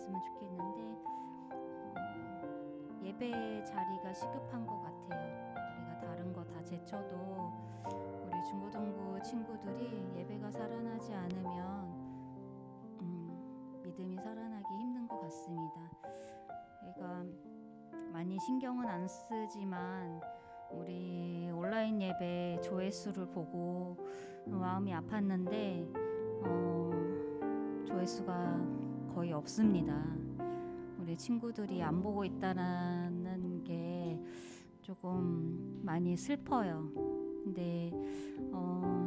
나왔으면 좋겠는데 예배 자리가 시급한 것 같아요. 우리가 다른 거 다 제쳐도 우리 중고등부 친구들이 예배가 살아나지 않으면 믿음이 살아나기 힘든 것 같습니다. 그러니까 많이 신경은 안 쓰지만 우리 온라인 예배 조회수를 보고 마음이 아팠는데 조회수가 거의 없습니다. 우리 친구들이 안 보고 있다는 게 조금 많이 슬퍼요. 근데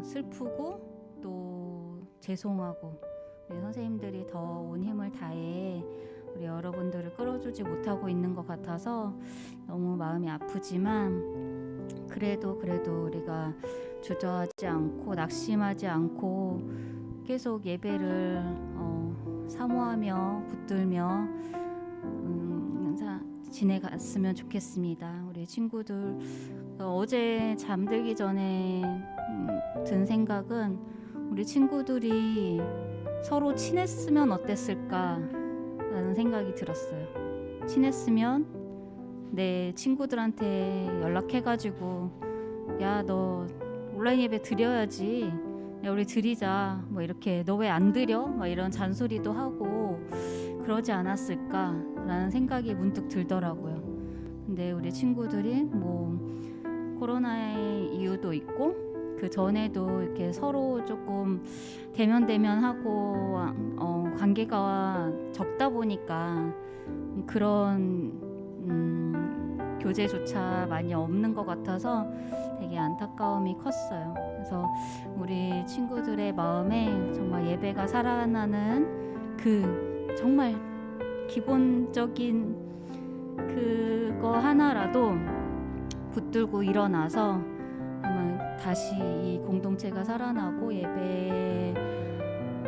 슬프고 또 죄송하고 우리 선생님들이 더 온 힘을 다해 우리 여러분들을 끌어주지 못하고 있는 것 같아서 너무 마음이 아프지만 그래도 우리가 주저하지 않고 낙심하지 않고 계속 예배를 사모하며 붙들며 지내갔으면 좋겠습니다. 우리 친구들 어제 잠들기 전에 든 생각은 우리 친구들이 서로 친했으면 어땠을까라는 생각이 들었어요. 친했으면 내 친구들한테 연락해가지고 야, 너 온라인 예배 드려야지. 야, 우리 드리자. 뭐 이렇게 너 왜 안 드려? 막 이런 잔소리도 하고 그러지 않았을까라는 생각이 문득 들더라고요. 근데 우리 친구들이 뭐 코로나의 이유도 있고 그 전에도 이렇게 서로 조금 대면하고 관계가 적다 보니까 그런 교제조차 많이 없는 것 같아서 되게 안타까움이 컸어요. 그래서 우리 친구들의 마음에 정말 예배가 살아나는 그 정말 기본적인 그거 하나라도 붙들고 일어나서 정말 다시 이 공동체가 살아나고 예배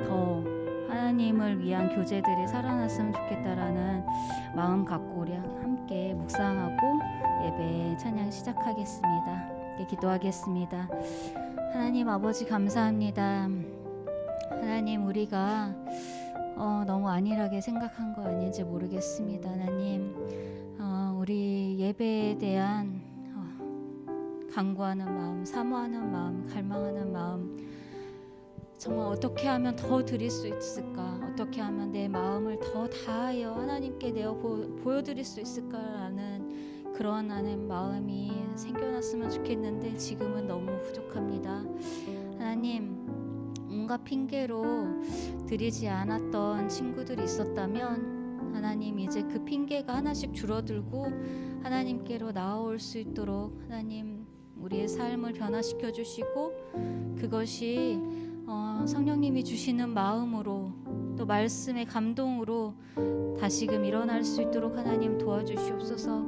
더 하나님을 위한 교제들이 살아났으면 좋겠다라는 마음 갖고 우리 함께 묵상하고 예배 찬양 시작하겠습니다. 기도하겠습니다. 하나님 아버지 감사합니다. 하나님 우리가 너무 안일하게 생각한 거 아닌지 모르겠습니다. 하나님 우리 예배에 대한 간구하는 마음, 사모하는 마음, 갈망하는 마음 정말 어떻게 하면 더 드릴 수 있을까? 어떻게 하면 내 마음을 더 다하여 하나님께 내어 보여드릴 수 있을까라는 그런 하나님 마음이 생겨났으면 좋겠는데 지금은 너무 부족합니다. 하나님 온갖 핑계로 드리지 않았던 친구들이 있었다면 하나님 이제 그 핑계가 하나씩 줄어들고 하나님께로 나아올 수 있도록 하나님 우리의 삶을 변화시켜 주시고 그것이 성령님이 주시는 마음으로 또 말씀의 감동으로 다시금 일어날 수 있도록 하나님 도와주시옵소서.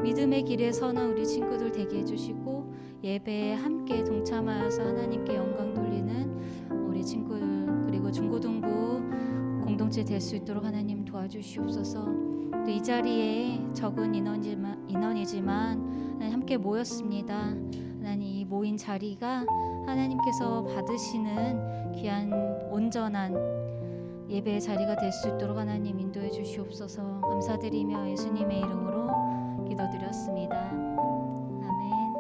믿음의 길에 서는 우리 친구들 되게 해주시고 예배에 함께 동참하여서 하나님께 영광 돌리는 우리 친구들 그리고 중고등부 공동체 될 수 있도록 하나님 도와주시옵소서. 또 이 자리에 적은 인원이지만 함께 모였습니다. 하나님 이 모인 자리가 하나님께서 받으시는 귀한 온전한 예배의 자리가 될 수 있도록 하나님 인도해 주시옵소서. 감사드리며 예수님의 이름으로 기도드렸습니다. 아멘.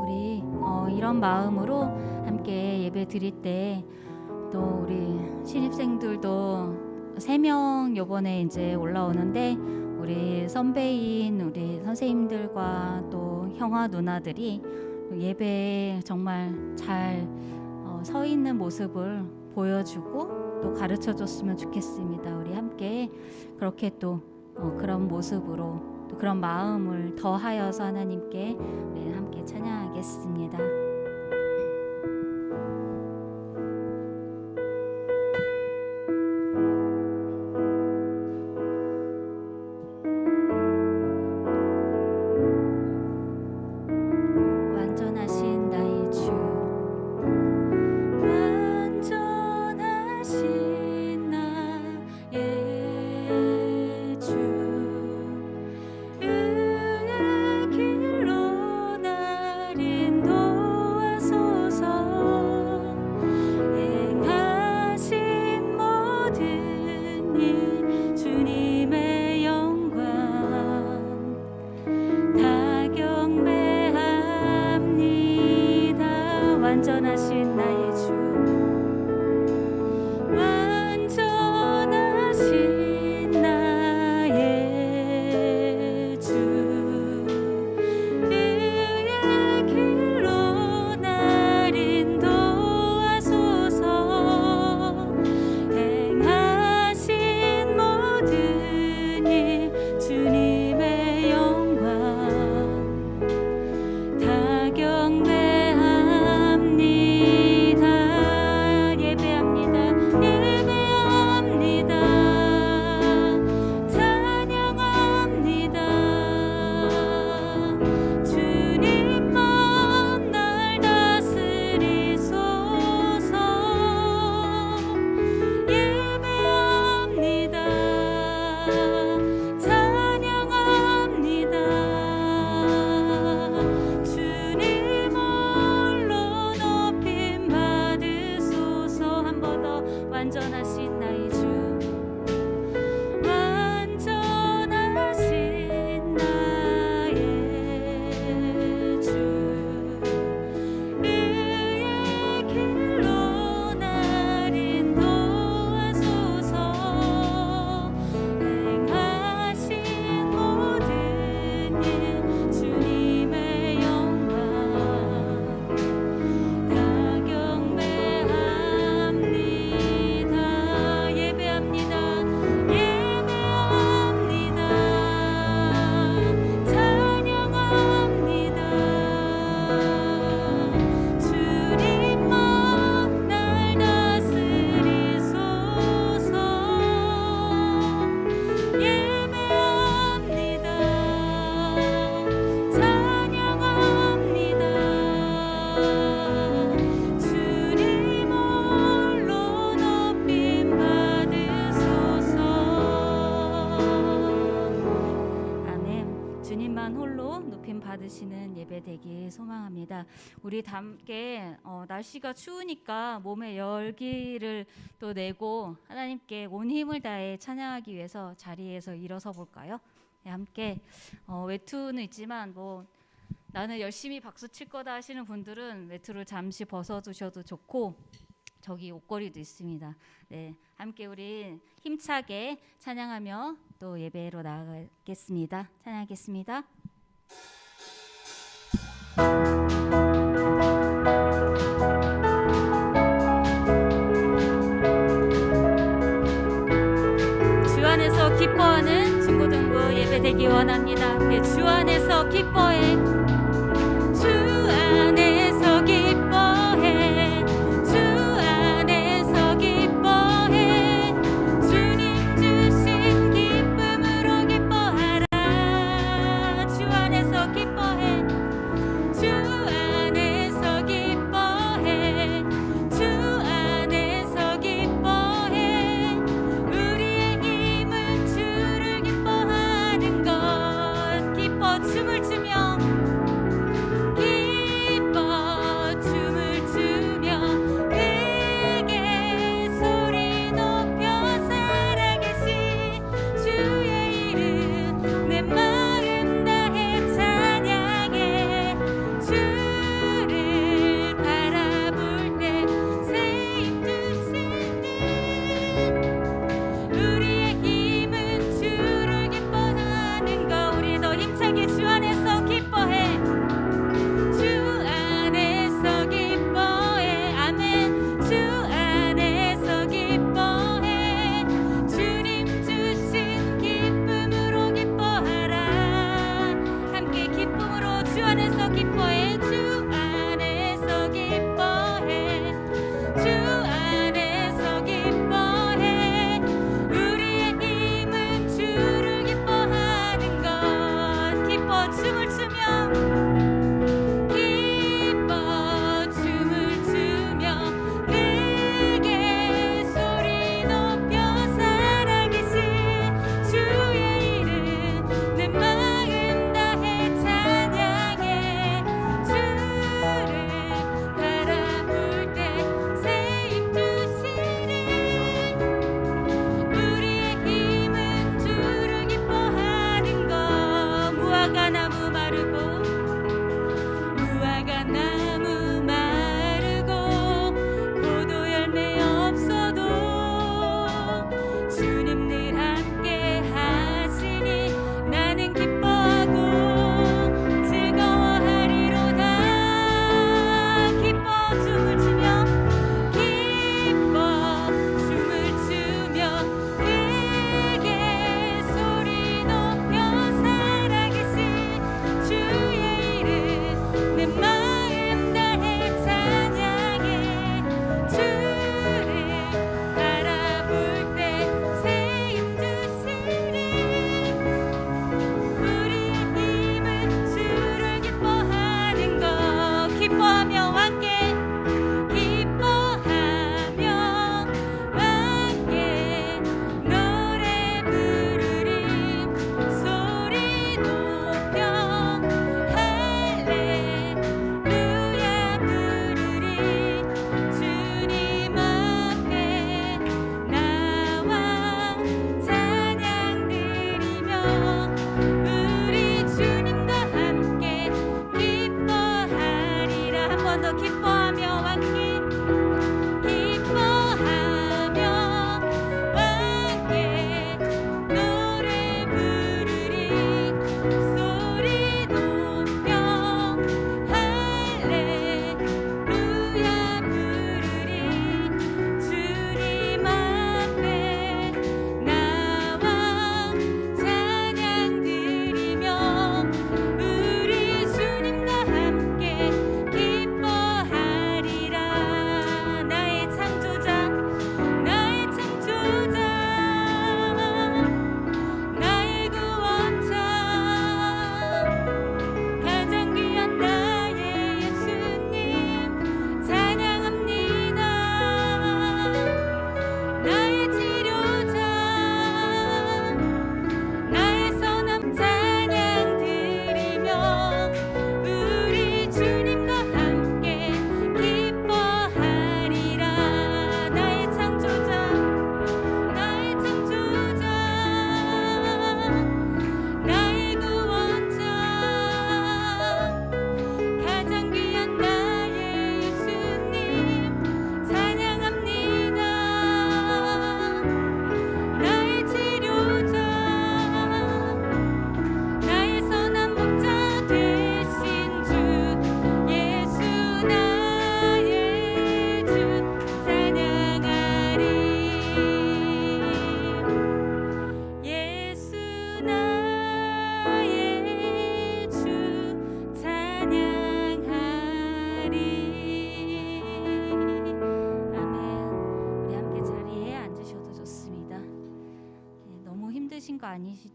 우리 이런 마음으로 함께 예배 드릴 때 또 우리 신입생들도 3명 요번에 이제 올라오는데 우리 선배인 우리 선생님들과 또 형아 누나들이 예배에 정말 잘 서 있는 모습을 보여주고 또 가르쳐줬으면 좋겠습니다. 우리 함께 그렇게 또 그런 모습으로 또 그런 마음을 더하여서 하나님께 우리 함께 찬양하겠습니다. 길로 날 인도 주님만 홀로 높임 받으시는 예배 되길 소망합니다. 우리 다 함께 날씨가 추우니까 몸에 열기를 또 내고 하나님께 온 힘을 다해 찬양하기 위해서 자리에서 일어서 볼까요? 네, 함께 외투는 있지만 나는 열심히 박수 칠 거다 하시는 분들은 외투를 잠시 벗어두셔도 좋고 저기 옷걸이도 있습니다. 네, 함께 우리 힘차게 찬양하며 또 예배로 나아가겠습니다. 찬양하겠습니다. 주 안에서 기뻐하는 중고등부 예배 되기 원합니다. 네, 주 안에서 기뻐해. 주 안에서 기뻐해. 주 안에서 기뻐해. 주님 주신 기쁨으로 기뻐하라. 주 안에서 기뻐해. 주 안에서 기뻐해. 주 안에서 기뻐해. 우리의 힘은 주를 기뻐하는 것. 기뻐 춤을 추며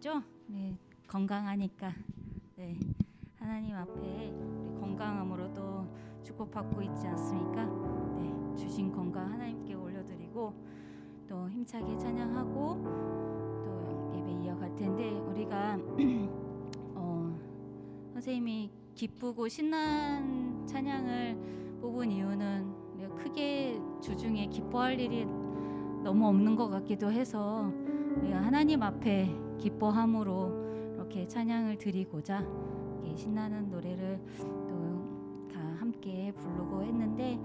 있죠? 네, 건강하니까. 네, 하나님 앞에 우리 건강함으로도 축복받고 있지 않습니까? 네, 주신 건강 하나님께 올려드리고 또 힘차게 찬양하고 또 예배 이어갈 텐데, 우리가 선생님이 기쁘고 신난 찬양을 뽑은 이유는 우리가 크게 주중에 기뻐할 일이 너무 없는 것 같기도 해서 우리가 하나님 앞에 기뻐함으로 이렇게 찬양을 드리고자 신나는 노래를 또 다 함께 부르고 했는데,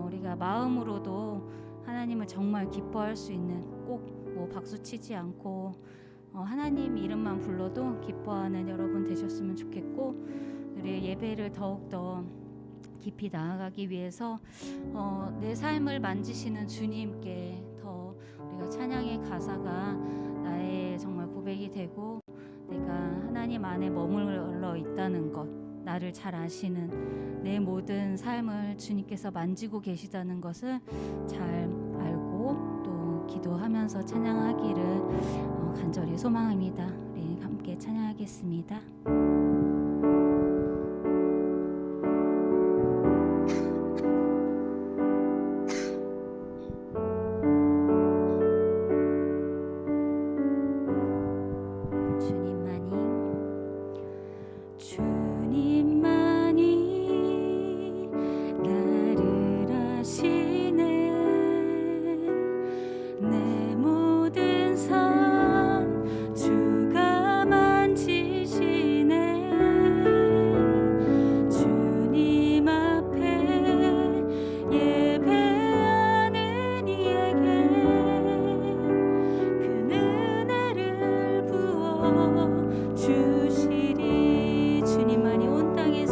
우리가 마음으로도 하나님을 정말 기뻐할 수 있는, 꼭 뭐 박수 치지 않고 하나님 이름만 불러도 기뻐하는 여러분 되셨으면 좋겠고, 우리 예배를 더욱더 깊이 나아가기 위해서 내 삶을 만지시는 주님께 더 우리가 찬양의 가사가 나의 정말 고백이 되고, 내가 하나님 안에 머물러 있다는 것, 나를 잘 아시는 내 모든 삶을 주님께서 만지고 계시다는 것을 잘 알고 또 기도하면서 찬양하기를 간절히 소망합니다. 우리 함께 찬양하겠습니다. 주시리 주님만이 온 땅에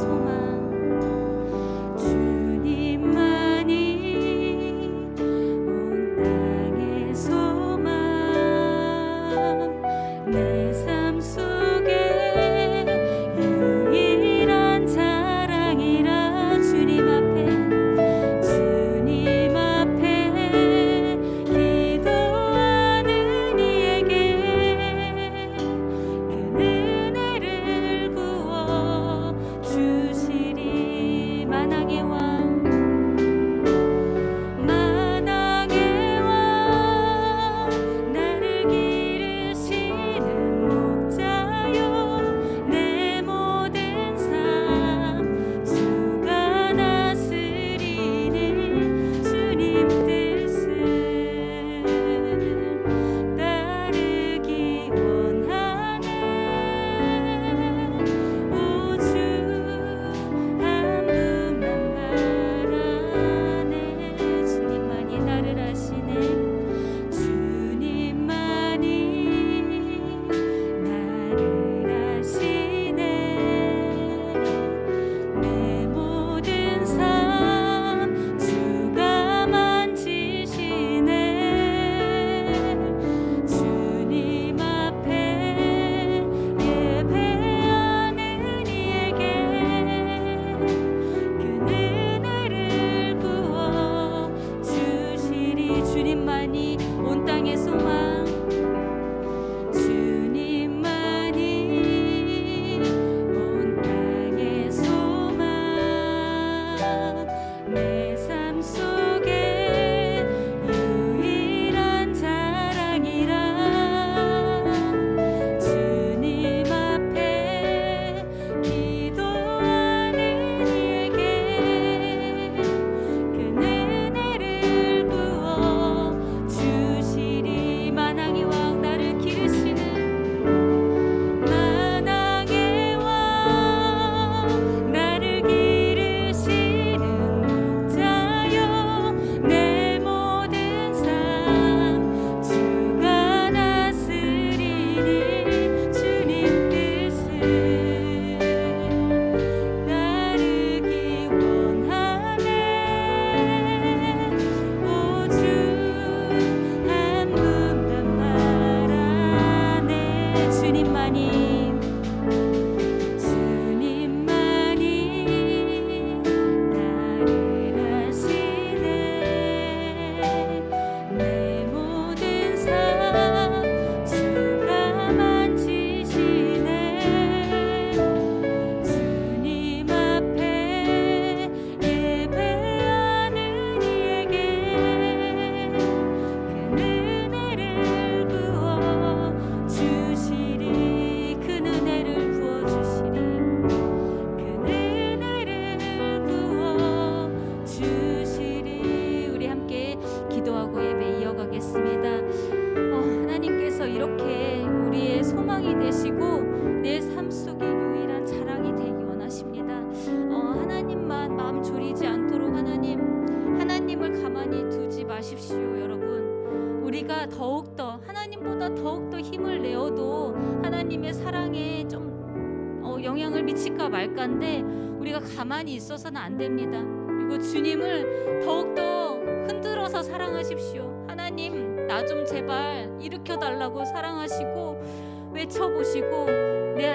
우리가 더욱더 하나님보다 더욱더 힘을 내어도 하나님의 사랑에 좀 영향을 미칠까 말까인데 우리가 가만히 있어서는 안 됩니다. 그리고 주님을 더욱더 흔들어서 사랑하십시오. 하나님, 나 좀 제발 일으켜달라고 사랑하시고 외쳐보시고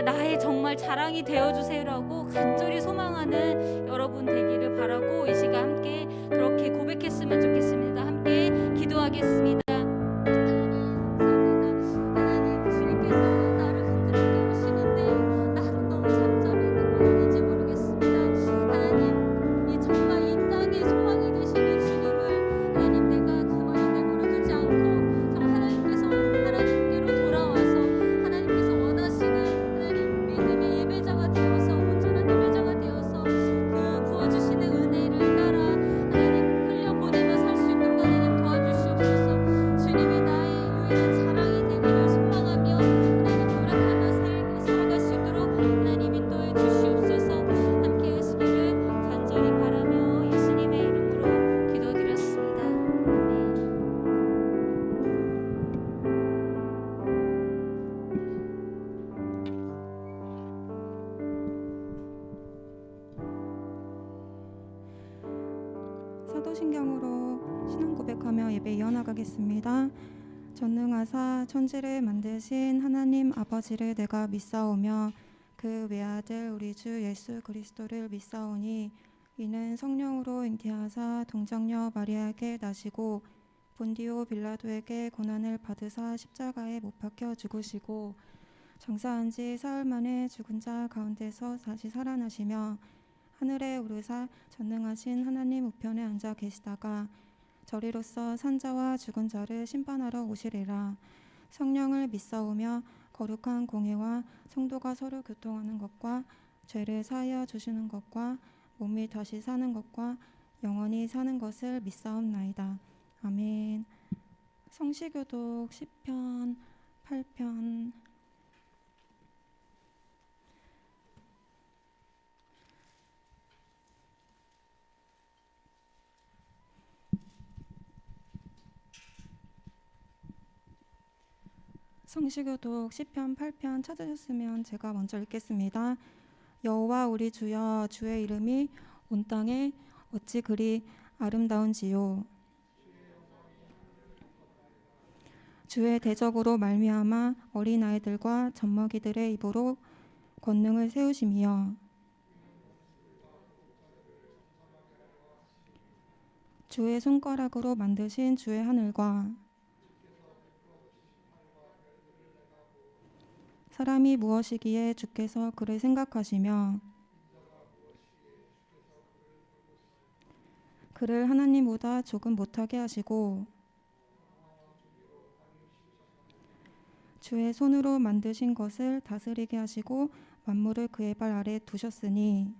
나의 정말 자랑이 되어주세요라고 간절히 소망하는 여러분 되기를 바라고 이 시간 함께 그렇게 고백했으면 좋겠습니다. 함께 기도하겠습니다. 사도신경으로 신앙 고백하며 예배 이어나가겠습니다. 전능하사 천지를 만드신 하나님 아버지를 내가 믿사오며 그 외아들 우리 주 예수 그리스도를 믿사오니 이는 성령으로 잉태하사 동정녀 마리아에게 나시고 본디오 빌라도에게 고난을 받으사 십자가에 못 박혀 죽으시고 장사한 지 사흘 만에 죽은 자 가운데서 다시 살아나시며 하늘에 오르사 전능하신 하나님 우편에 앉아 계시다가 저리로서 산자와 죽은 자를 심판하러 오시리라. 성령을 믿사오며 거룩한 공회와 성도가 서로 교통하는 것과 죄를 사하여 주시는 것과 몸이 다시 사는 것과 영원히 사는 것을 믿사옵나이다. 아멘. 성시교독 10편 8편. 성시교독 10편 8편 찾으셨으면 제가 먼저 읽겠습니다. 여호와 우리 주여, 주의 이름이 온 땅에 어찌 그리 아름다운지요. 주의 대적으로 말미암아 어린아이들과 젖먹이들의 입으로 권능을 세우심이여. 주의 손가락으로 만드신 주의 하늘과 사람이 무엇이기에 주께서 그를 생각하시며 그를 하나님보다 조금 못하게 하시고 주의 손으로 만드신 것을 다스리게 하시고 만물을 그의 발 아래 두셨으니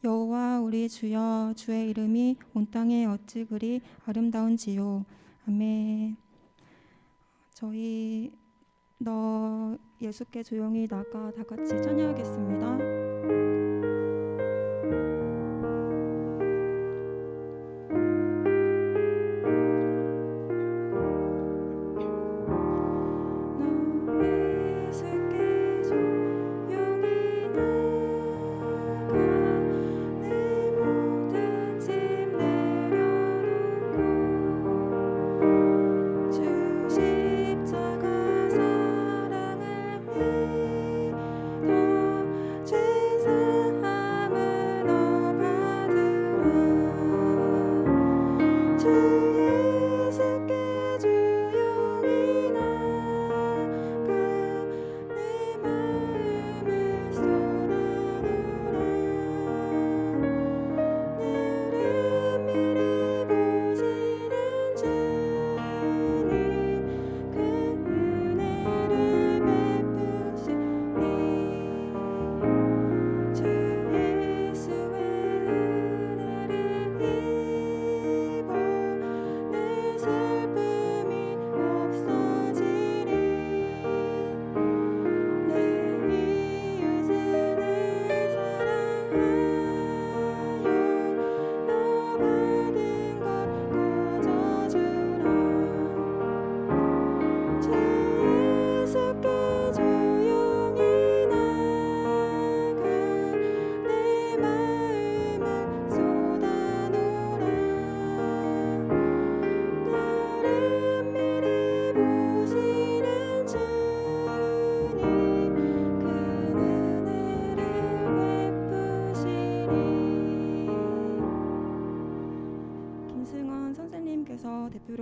여호와 우리 주여, 주의 이름이 온 땅에 어찌 그리 아름다운지요. 아멘. 저희 너 예수께 조용히 나가 다 같이 찬양하겠습니다. 십자가 사랑을 믿어 죄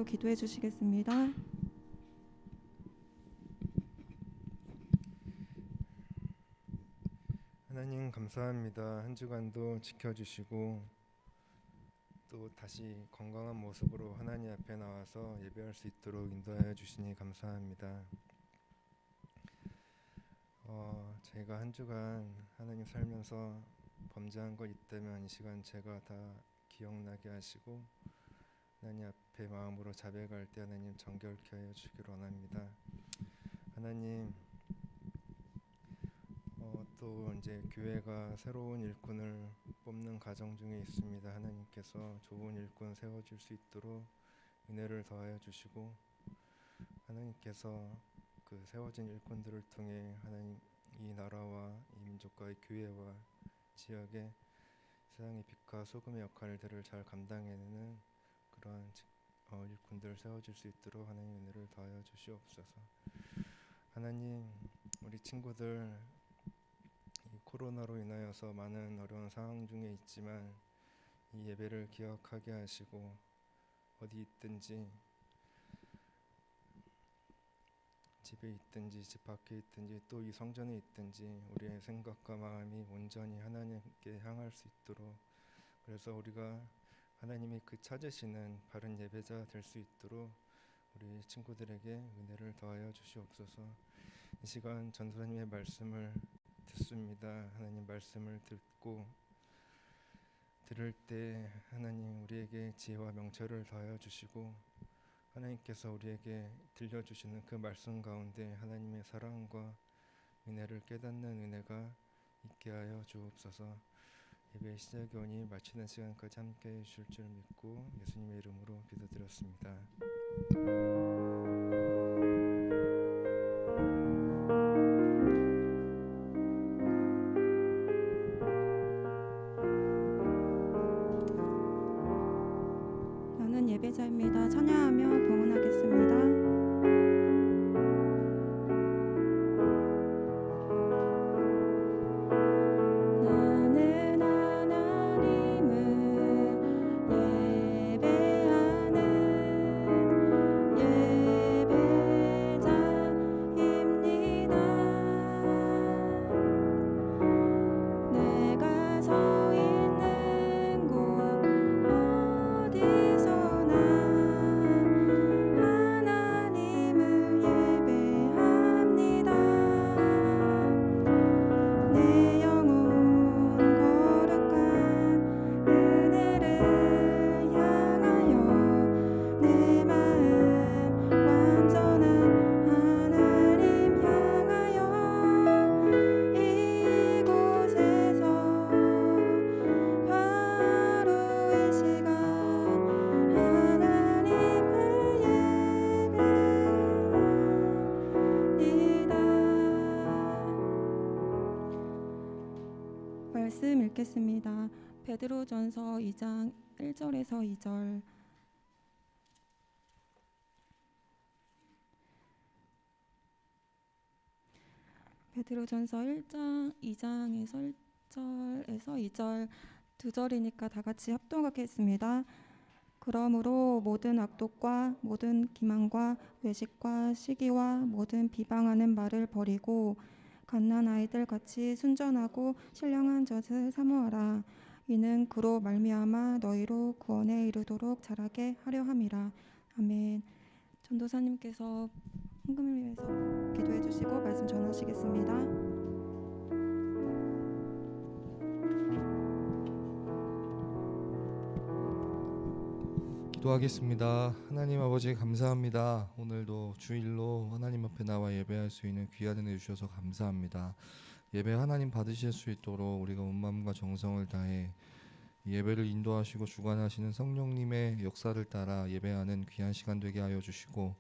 기도해 주시겠습니다. 하나님 감사합니다. 한 주간도 지켜주시고 또 다시 건강한 모습으로 하나님 앞에 나와서 예배할 수 있도록 인도하여 주시니 감사합니다. 제가 한 주간 하나님 살면서 범죄한 것 있다면 이 시간 제가 다 기억나게 하시고 하나님 앞에 마음으로 자백할 때 하나님 정결케 하여 주기를 원합니다. 하나님 또 이제 교회가 새로운 일꾼을 뽑는 과정 중에 있습니다. 하나님께서 좋은 일꾼 세워줄 수 있도록 은혜를 더하여 주시고 하나님께서 그 세워진 일꾼들을 통해 하나님 이 나라와 이 민족과 이 교회와 지역의 세상의 빛과 소금의 역할들을 잘 감당해내는 그러한 일꾼들을 세워줄 수 있도록 하나님 은혜를 더하여 주시옵소서. 하나님 우리 친구들 이 코로나로 인하여서 많은 어려운 상황 중에 있지만 이 예배를 기억하게 하시고 어디 있든지 집에 있든지 집 밖에 있든지 또 이 성전에 있든지 우리의 생각과 마음이 온전히 하나님께 향할 수 있도록 그래서 우리가 하나님이 그 찾으시는 바른 예배자 될 수 있도록 우리 친구들에게 은혜를 더하여 주시옵소서. 이 시간 전도사님의 말씀을 듣습니다. 하나님 말씀을 듣고 들을 때 하나님 우리에게 지혜와 명철을 더하여 주시고 하나님께서 우리에게 들려주시는 그 말씀 가운데 하나님의 사랑과 은혜를 깨닫는 은혜가 있게 하여 주옵소서. 예배 시작이 오니 마치는 시간까지 함께해 주실 줄 믿고 예수님의 이름으로 기도드렸습니다. 나는 예배자입니다. 찬양하며 봉헌하겠습니다. 나는 하나님을 예배하는 예배자입니다. 내가 서 있는 곳 어디서나 하나님을 예배합니다. 내 영혼 거룩한 은혜를 향하여 내 마음 완전한 하나님 향하여 이곳에서 바로 이 시간 하나님을 예배합니다. 말씀 읽겠습니다. 베드로전서 2장 1절에서 2절. 베드로전서 2장에서 1절에서 2절 두 절이니까 다 같이 합독하겠습니다. 그러므로 모든 악독과 모든 기만과 외식과 시기와 모든 비방하는 말을 버리고 갓난 아이들 같이 순전하고 신령한 젖을 사모하라. 이는 그로 말미암아 너희로 구원에 이르도록 자라게 하려 함이라. 아멘. 전도사님께서 헌금을 위해서 기도해 주시고 말씀 전하시겠습니다. 기도하겠습니다. 하나님 아버지 감사합니다. 오늘도 주일로 하나님 앞에 나와 예배할 수 있는 귀한 은혜 주셔서 감사합니다. 예배 하나님 받으실 수 있도록 우리가 온 마음과 정성을 다해 예배를 인도하시고 주관하시는 성령님의 역사를 따라 예배하는 귀한 시간 되게 하여 주시고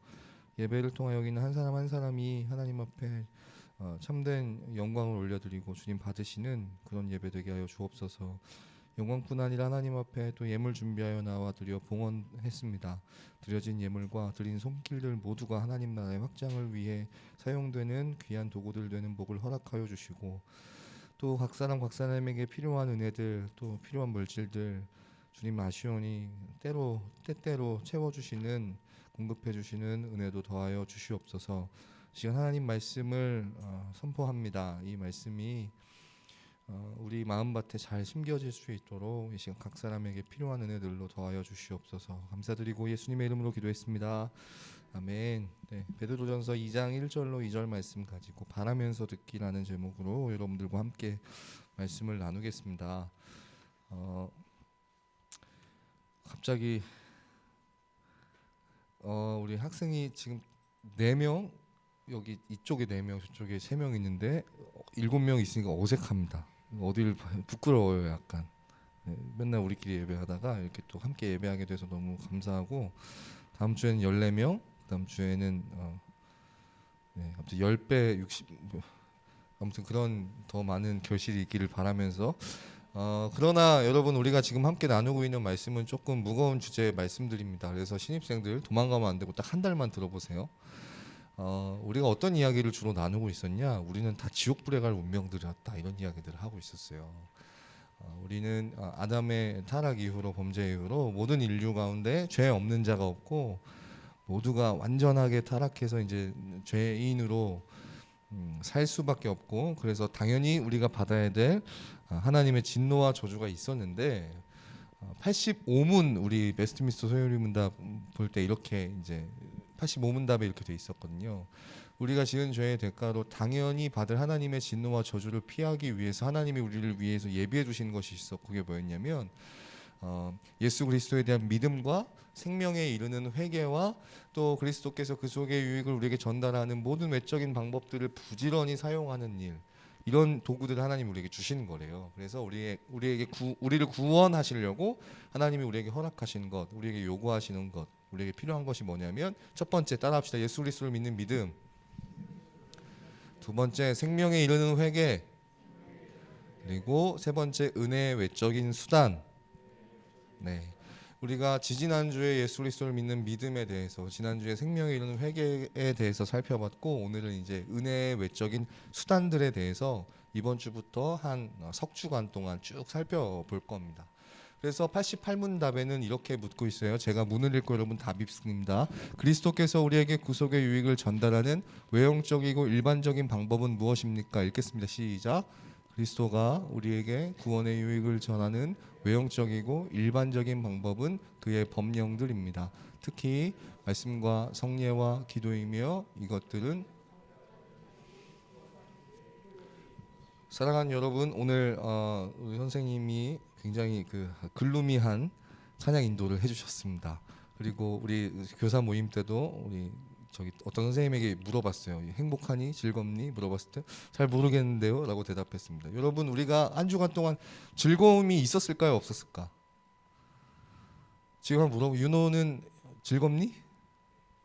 예배를 통하여 여기 있는 한 사람 한 사람이 하나님 앞에 참된 영광을 올려드리고 주님 받으시는 그런 예배 되게 하여 주옵소서. 영광뿐 아니라 하나님 앞에 또 예물 준비하여 나와 드려 봉헌했습니다. 드려진 예물과 드린 손길들 모두가 하나님 나라의 확장을 위해 사용되는 귀한 도구들 되는 복을 허락하여 주시고 또 각 사람 각 사람에게 필요한 은혜들 또 필요한 물질들 주님 아시오니 때때로 채워주시는 공급해 주시는 은혜도 더하여 주시옵소서. 지금 하나님 말씀을 선포합니다. 이 말씀이 우리 마음밭에 잘 심겨질 수 있도록 이 시간 각 사람에게 필요한 은혜들로 더하여 주시옵소서. 감사드리고 예수님의 이름으로 기도했습니다. 아멘. 네, 베드로전서 2장 1절로 2절 말씀 가지고 바라면서 듣기라는 제목으로 여러분들과 함께 말씀을 나누겠습니다. 갑자기 우리 학생이 지금 4명, 여기 이쪽에 4명, 저쪽에 3명 있는데 7명 있으니까 어색합니다. 어딜 부끄러워요, 약간. 네, 맨날 우리끼리 예배하다가 이렇게 또 함께 예배하게 돼서 너무 감사하고, 다음 주에는 14명, 다음 주에는 아무튼 10배, 60, 아무튼 그런 더 많은 결실이 있기를 바라면서, 그러나 여러분, 우리가 지금 함께 나누고 있는 말씀은 조금 무거운 주제의 말씀들입니다. 그래서 신입생들 도망가면 안 되고 딱 한 달만 들어보세요. 우리가 어떤 이야기를 주로 나누고 있었냐? 우리는 다 지옥불에 갈 운명들이었다, 이런 이야기들을 하고 있었어요. 우리는 아담의 타락 이후로, 범죄 이후로 모든 인류 가운데 죄 없는 자가 없고 모두가 완전하게 타락해서 이제 죄인으로 살 수밖에 없고, 그래서 당연히 우리가 받아야 될 하나님의 진노와 저주가 있었는데, 85문 우리 웨스트민스터 소요리 문답 볼 때 이렇게 이제 85문답에 이렇게 돼 있었거든요. 우리가 지은 죄의 대가로 당연히 받을 하나님의 진노와 저주를 피하기 위해서 하나님이 우리를 위해서 예비해 주신 것이 있었고, 그게 뭐였냐면 예수 그리스도에 대한 믿음과 생명에 이르는 회개와 또 그리스도께서 그 속의 유익을 우리에게 전달하는 모든 외적인 방법들을 부지런히 사용하는 일, 이런 도구들을 하나님이 우리에게 주시는 거래요. 그래서 우리를 구원하시려고 하나님이 우리에게 허락하신 것, 우리에게 요구하시는 것, 우리에게 필요한 것이 뭐냐면, 첫 번째 따라합시다. 예수 그리스도를 믿는 믿음. 두 번째 생명에 이르는 회개. 그리고 세 번째 은혜의 외적인 수단. 네, 우리가 지지난주에 예수 그리스도를 믿는 믿음에 대해서, 지난주에 생명에 이르는 회개에 대해서 살펴봤고, 오늘은 이제 은혜의 외적인 수단들에 대해서 이번 주부터 한 석 주간 동안 쭉 살펴볼 겁니다. 그래서 88문답에는 이렇게 묻고 있어요. 제가 문을 읽고 여러분 답 읽습니다. 그리스도께서 우리에게 구속의 유익을 전달하는 외형적이고 일반적인 방법은 무엇입니까? 읽겠습니다. 시작. 그리스도가 우리에게 구원의 유익을 전하는 외형적이고 일반적인 방법은 그의 법령들입니다. 특히 말씀과 성례와 기도이며, 이것들은 사랑하는 여러분, 오늘 우리 선생님이 굉장히 글루미한 찬양 인도를 해주셨습니다. 그리고 우리 교사 모임 때도 우리 어떤 선생님에게 물어봤어요. 행복하니? 즐겁니? 물어봤을 때 잘 모르겠는데요 라고 대답했습니다. 여러분, 우리가 한 주간 동안 즐거움이 있었을까요? 없었을까? 지금 한번 물어보. 윤호는 즐겁니?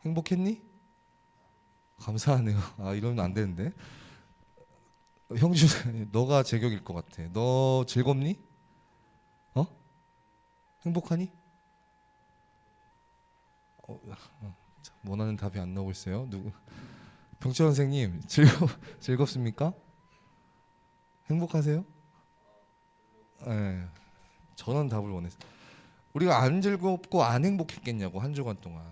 행복했니? 감사하네요. 이러면 안 되는데. 형준, 너가 제격일 것 같아. 너 즐겁니? 행복하니? 원하는 답이 안 나오고 있어요. 병철 선생님, 즐겁습니까? 행복하세요? 네, 저는 답을 원했어요. 우리가 안 즐겁고 안 행복했겠냐고, 한 주간 동안.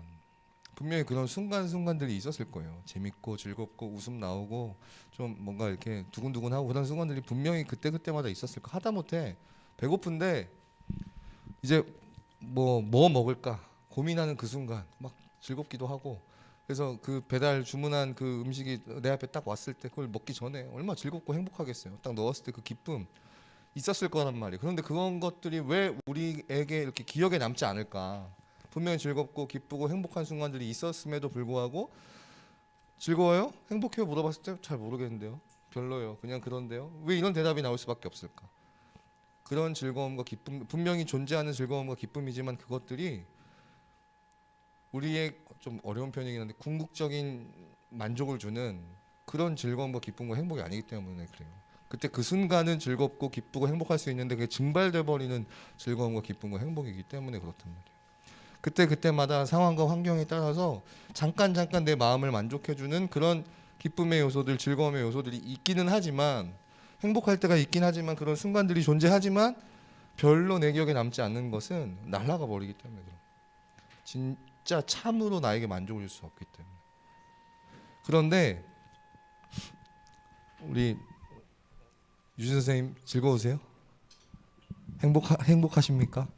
분명히 그런 순간들이 있었을 거예요. 재밌고 즐겁고 웃음 나오고 좀 뭔가 이렇게 두근두근하고 그런 순간들이 분명히 그때마다 있었을 거. 하다못해 배고픈데 이제 뭐 먹을까 고민하는 그 순간 막 즐겁기도 하고, 그래서 그 배달 주문한 그 음식이 내 앞에 딱 왔을 때 그걸 먹기 전에 얼마나 즐겁고 행복하겠어요. 딱 넣었을 때 그 기쁨 있었을 거란 말이에요. 그런데 그런 것들이 왜 우리에게 이렇게 기억에 남지 않을까? 분명히 즐겁고 기쁘고 행복한 순간들이 있었음에도 불구하고, 즐거워요? 행복해요? 물어봤을 때 잘 모르겠는데요. 별로예요. 그냥 그런데요. 왜 이런 대답이 나올 수밖에 없을까? 그런 즐거움과 기쁨, 분명히 존재하는 즐거움과 기쁨이지만 그것들이 우리의, 좀 어려운 편이긴 한데, 궁극적인 만족을 주는 그런 즐거움과 기쁨과 행복이 아니기 때문에 그래요. 그때 그 순간은 즐겁고 기쁘고 행복할 수 있는데 그게 증발돼 버리는 즐거움과 기쁨과 행복이기 때문에 그렇단 말이에요. 그때마다 상황과 환경에 따라서 잠깐 내 마음을 만족해주는 그런 기쁨의 요소들, 즐거움의 요소들이 있기는 하지만, 행복할 때가 있긴 하지만, 그런 순간들이 존재하지만 별로 내 기억에 남지 않는 것은 날아가 버리기 때문에 그래요. 진짜 참으로 나에게 만족을 줄 수 없기 때문에. 그런데 우리 유진 선생님 즐거우세요? 행복하십니까?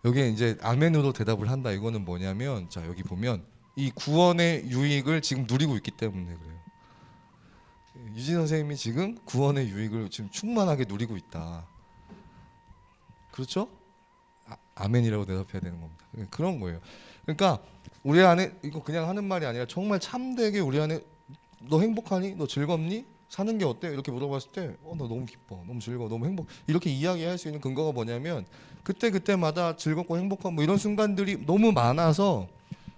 여기에 이제 아멘으로 대답을 한다. 이거는 뭐냐면, 자 여기 보면 이 구원의 유익을 지금 누리고 있기 때문에 그래요. 유진 선생님이 지금 구원의 유익을 지금 충만하게 누리고 있다. 그렇죠? 아멘이라고 대답해야 되는 겁니다. 그런 거예요. 그러니까 우리 안에 이거 그냥 하는 말이 아니라 정말 참되게 우리 안에 너 행복하니? 너 즐겁니? 사는 게 어때? 이렇게 물어봤을 때 나 너무 기뻐, 너무 즐거워, 너무 행복, 이렇게 이야기할 수 있는 근거가 뭐냐면 그때마다 즐겁고 행복한 뭐 이런 순간들이 너무 많아서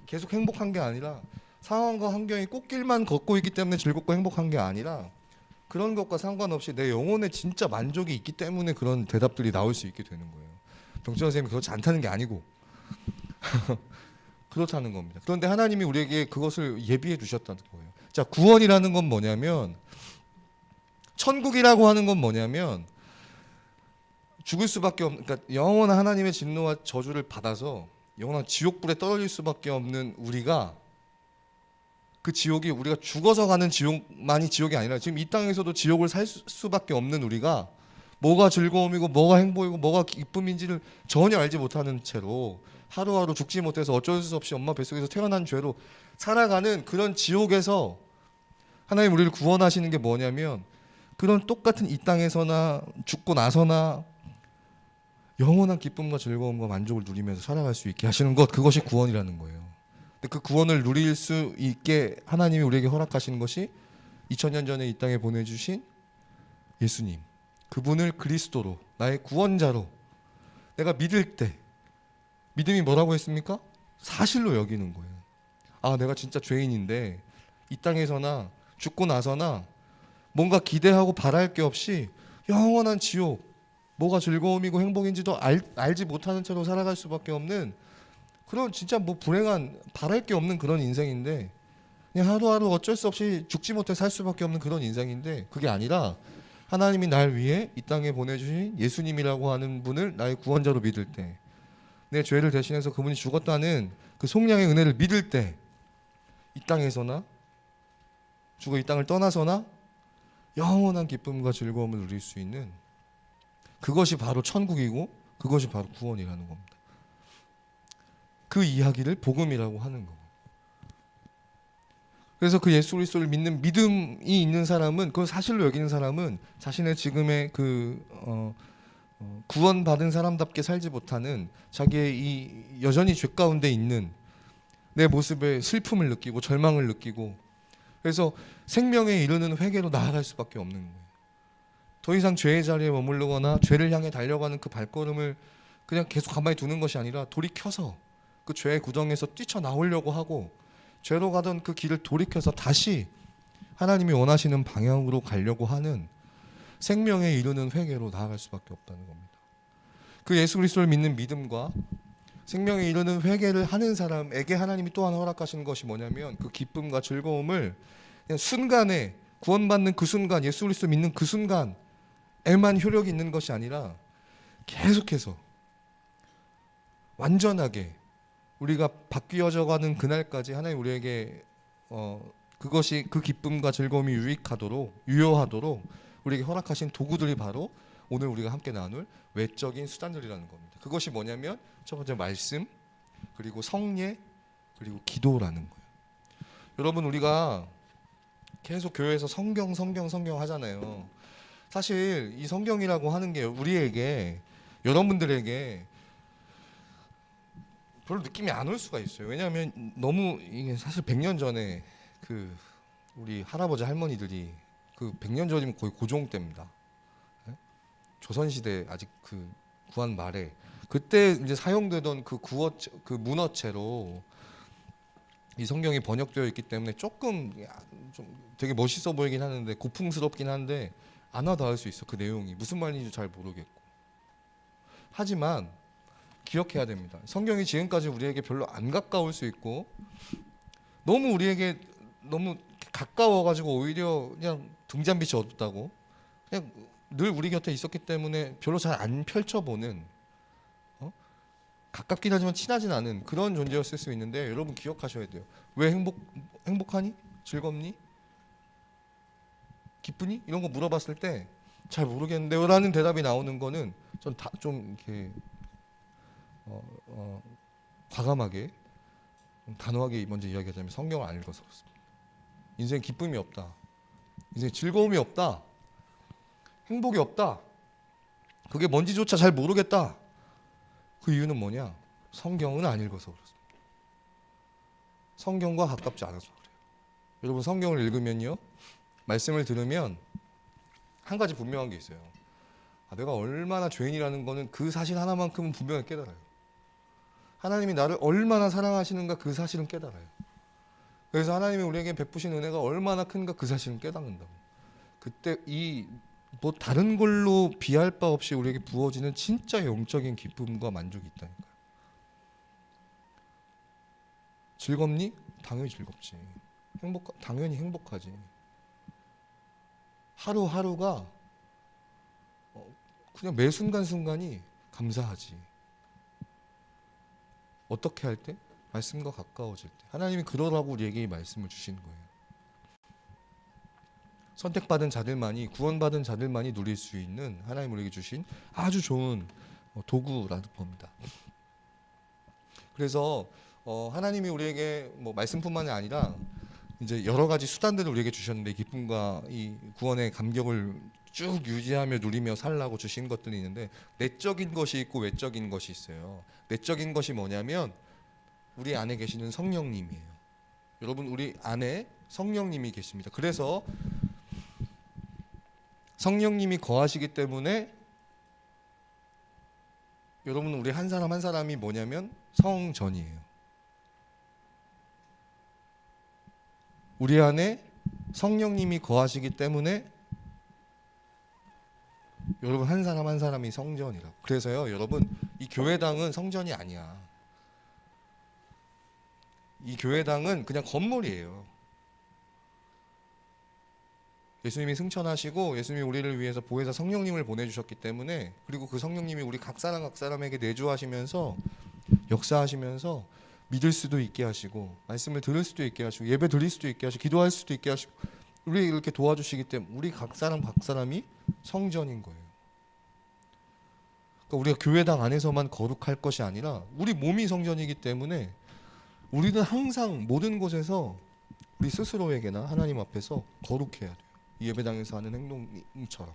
계속 행복한 게 아니라 상황과 환경이 꽃길만 걷고 있기 때문에 즐겁고 행복한 게 아니라 그런 것과 상관없이 내 영혼에 진짜 만족이 있기 때문에 그런 대답들이 나올 수 있게 되는 거예요. 병철 선생님이 그렇지 않다는 게 아니고 그렇다는 겁니다. 그런데 하나님이 우리에게 그것을 예비해 두셨다는 거예요. 자, 구원이라는 건 뭐냐면, 천국이라고 하는 건 뭐냐면 죽을 수밖에 없는, 그러니까 영원한 하나님의 진노와 저주를 받아서 영원한 지옥불에 떨어질 수밖에 없는 우리가, 그 지옥이 우리가 죽어서 가는 지옥만이 지옥이 아니라 지금 이 땅에서도 지옥을 살 수밖에 없는 우리가 뭐가 즐거움이고 뭐가 행복이고 뭐가 기쁨인지를 전혀 알지 못하는 채로 하루하루 죽지 못해서 어쩔 수 없이 엄마 뱃속에서 태어난 죄로 살아가는 그런 지옥에서 하나님 우리를 구원하시는 게 뭐냐면, 그런 똑같은 이 땅에서나 죽고 나서나 영원한 기쁨과 즐거움과 만족을 누리면서 살아갈 수 있게 하시는 것, 그것이 구원이라는 거예요. 근데 그 구원을 누릴 수 있게 하나님이 우리에게 허락하시는 것이 2000년 전에 이 땅에 보내주신 예수님, 그분을 그리스도로, 나의 구원자로 내가 믿을 때, 믿음이 뭐라고 했습니까? 사실로 여기는 거예요. 아, 내가 진짜 죄인인데 이 땅에서나 죽고 나서나 뭔가 기대하고 바랄 게 없이 영원한 지옥, 뭐가 즐거움이고 행복인지도 알지 못하는 채로 살아갈 수밖에 없는 그런, 진짜 뭐 불행한, 바랄 게 없는 그런 인생인데, 그냥 하루하루 어쩔 수 없이 죽지 못해 살 수밖에 없는 그런 인생인데, 그게 아니라 하나님이 날 위해 이 땅에 보내주신 예수님이라고 하는 분을 나의 구원자로 믿을 때, 내 죄를 대신해서 그분이 죽었다는 그 속량의 은혜를 믿을 때, 이 땅에서나 죽어 이 땅을 떠나서나 영원한 기쁨과 즐거움을 누릴 수 있는, 그것이 바로 천국이고 그것이 바로 구원이라는 겁니다. 그 이야기를 복음이라고 하는 거고. 그래서 그 예수 그리스도를 믿는 믿음이 있는 사람은, 그걸 사실로 여기는 사람은 자신의 지금의 그 구원받은 사람답게 살지 못하는 자기의 이 여전히 죄 가운데 있는 내 모습에 슬픔을 느끼고 절망을 느끼고, 그래서 생명에 이르는 회개로 나아갈 수밖에 없는 거예요. 더 이상 죄의 자리에 머무르거나 죄를 향해 달려가는 그 발걸음을 그냥 계속 가만히 두는 것이 아니라 돌이켜서 그 죄의 구덩이에서 뛰쳐나오려고 하고, 죄로 가던 그 길을 돌이켜서 다시 하나님이 원하시는 방향으로 가려고 하는 생명에 이르는 회개로 나아갈 수밖에 없다는 겁니다. 그 예수 그리스도를 믿는 믿음과 생명에 이르는 회개를 하는 사람에게 하나님이 또 하나 허락하시는 것이 뭐냐면, 그 기쁨과 즐거움을 그냥 순간에, 구원받는 그 순간, 예수 그리스도 믿는 그 순간에만 효력이 있는 것이 아니라 계속해서 완전하게 우리가 바뀌어져 가는 그날까지 하나님 우리에게 그것이, 그 기쁨과 즐거움이 유효하도록 우리에게 허락하신 도구들이 바로 오늘 우리가 함께 나눌 외적인 수단들이라는 겁니다. 그것이 뭐냐면, 첫 번째 말씀, 그리고 성례, 그리고 기도라는 거예요. 여러분, 우리가 계속 교회에서 성경 하잖아요. 사실 이 성경이라고 하는 게 우리에게, 여러분들에게 별로 느낌이 안 올 수가 있어요. 왜냐하면 너무, 이게 사실 100년 전에 그 우리 할아버지 할머니들이, 그 100년 전이면 거의 고종 때입니다. 조선시대 아직 그 구한 말에 그때 이제 사용되던 그 그 문어체로 이 성경이 번역되어 있기 때문에 조금 좀 되게 멋있어 보이긴 하는데, 고풍스럽긴 한데 안 와닿을 수 있어. 그 내용이 무슨 말인지 잘 모르겠고. 하지만 기억해야 됩니다. 성경이 지금까지 우리에게 별로 안 가까울 수 있고, 너무 우리에게 너무 가까워가지고 오히려 그냥 등잔빛이 어둡다고, 그냥 늘 우리 곁에 있었기 때문에 별로 잘 안 펼쳐보는, 가깝긴 하지만 친하진 않은 그런 존재였을 수 있는데 여러분 기억하셔야 돼요. 왜 행복하니? 즐겁니? 기쁘니? 이런 거 물어봤을 때 잘 모르겠는데요 라는 대답이 나오는 거는 전 좀 이렇게 과감하게 단호하게 먼저 이야기하자면 성경을 안 읽어서 그렇습니다. 인생 기쁨이 없다, 인생 즐거움이 없다, 행복이 없다, 그게 뭔지조차 잘 모르겠다. 그 이유는 뭐냐? 성경은 안 읽어서 그렇습니다. 성경과 가깝지 않아서 그래요. 여러분 성경을 읽으면요, 말씀을 들으면 한 가지 분명한 게 있어요. 내가 얼마나 죄인이라는 거는 그 사실 하나만큼은 분명히 깨달아요. 하나님이 나를 얼마나 사랑하시는가 그 사실은 깨달아요. 그래서 하나님이 우리에게 베푸신 은혜가 얼마나 큰가 그 사실은 깨닫는다고. 그때 뭐 다른 걸로 비할 바 없이 우리에게 부어지는 진짜 영적인 기쁨과 만족이 있다니까요. 즐겁니? 당연히 즐겁지. 당연히 행복하지. 하루하루가 그냥 매 순간순간이 감사하지. 어떻게 할 때? 말씀과 가까워질 때. 하나님이 그러라고 우리에게 이 말씀을 주시는 거예요. 선택받은 자들만이, 구원받은 자들만이 누릴 수 있는 하나님 우리에게 주신 아주 좋은 도구라고 봅니다. 그래서 하나님이 우리에게 뭐 말씀뿐만이 아니라 이제 여러 가지 수단들을 우리에게 주셨는데, 기쁨과 이 구원의 감격을 쭉 유지하며 누리며 살라고 주신 것들이 있는데, 내적인 것이 있고 외적인 것이 있어요. 내적인 것이 뭐냐면 우리 안에 계시는 성령님이에요. 여러분 우리 안에 성령님이 계십니다. 그래서 성령님이 거하시기 때문에 여러분 우리 한 사람 한 사람이 뭐냐면 성전이에요. 우리 안에 성령님이 거하시기 때문에 여러분 한 사람 한 사람이 성전이라고. 그래서요 여러분, 이 교회당은 성전이 아니야. 이 교회당은 그냥 건물이에요. 예수님이 승천하시고 예수님이 우리를 위해서 보혜사 성령님을 보내주셨기 때문에, 그리고 그 성령님이 우리 각 사람에게 내주하시면서 역사하시면서 믿을 수도 있게 하시고, 말씀을 들을 수도 있게 하시고, 예배 드릴 수도 있게 하시고, 기도할 수도 있게 하시고, 우리 이렇게 도와주시기 때문에 우리 각 사람이 성전인 거예요. 그러니까 우리가 교회당 안에서만 거룩할 것이 아니라 우리 몸이 성전이기 때문에 우리는 항상 모든 곳에서 우리 스스로에게나 하나님 앞에서 거룩해야 돼요. 이 예배당에서 하는 행동처럼.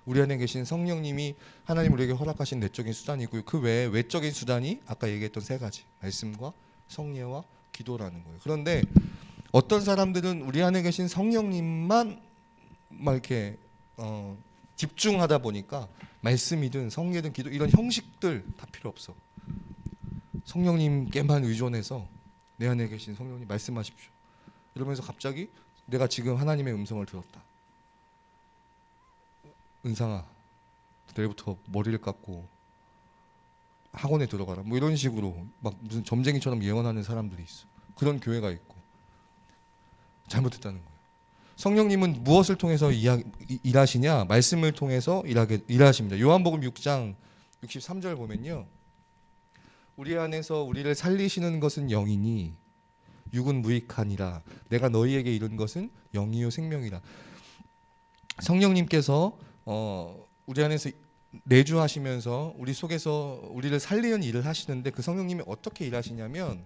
우리 안에 계신 성령님이 하나님 우리에게 허락하신 내적인 수단이고요. 그 외에 외적인 수단이 아까 얘기했던 세 가지, 말씀과 성례와 기도라는 거예요. 그런데 어떤 사람들은 우리 안에 계신 성령님만 막 이렇게 집중하다 보니까 말씀이든 성례든 기도 이런 형식들 다 필요 없어. 성령님께만 의존해서 내 안에 계신 성령님 말씀하십시오 이러면서 갑자기 내가 지금 하나님의 음성을 들었다. 은상아, 내일부터 머리를 깎고 학원에 들어가라. 뭐 이런 식으로 막 무슨 점쟁이처럼 예언하는 사람들이 있어. 그런 교회가 있고. 잘못했다는 거예요. 성령님은 무엇을 통해서 일하시냐? 말씀을 통해서 일하십니다. 요한복음 6장 63절 보면요, 우리 안에서 우리를 살리시는 것은 영이니 육은 무익하니라. 내가 너희에게 이룬 것은 영이요 생명이라. 성령님께서 우리 안에서 내주하시면서 우리 속에서 우리를 살리는 일을 하시는데, 그 성령님이 어떻게 일하시냐면,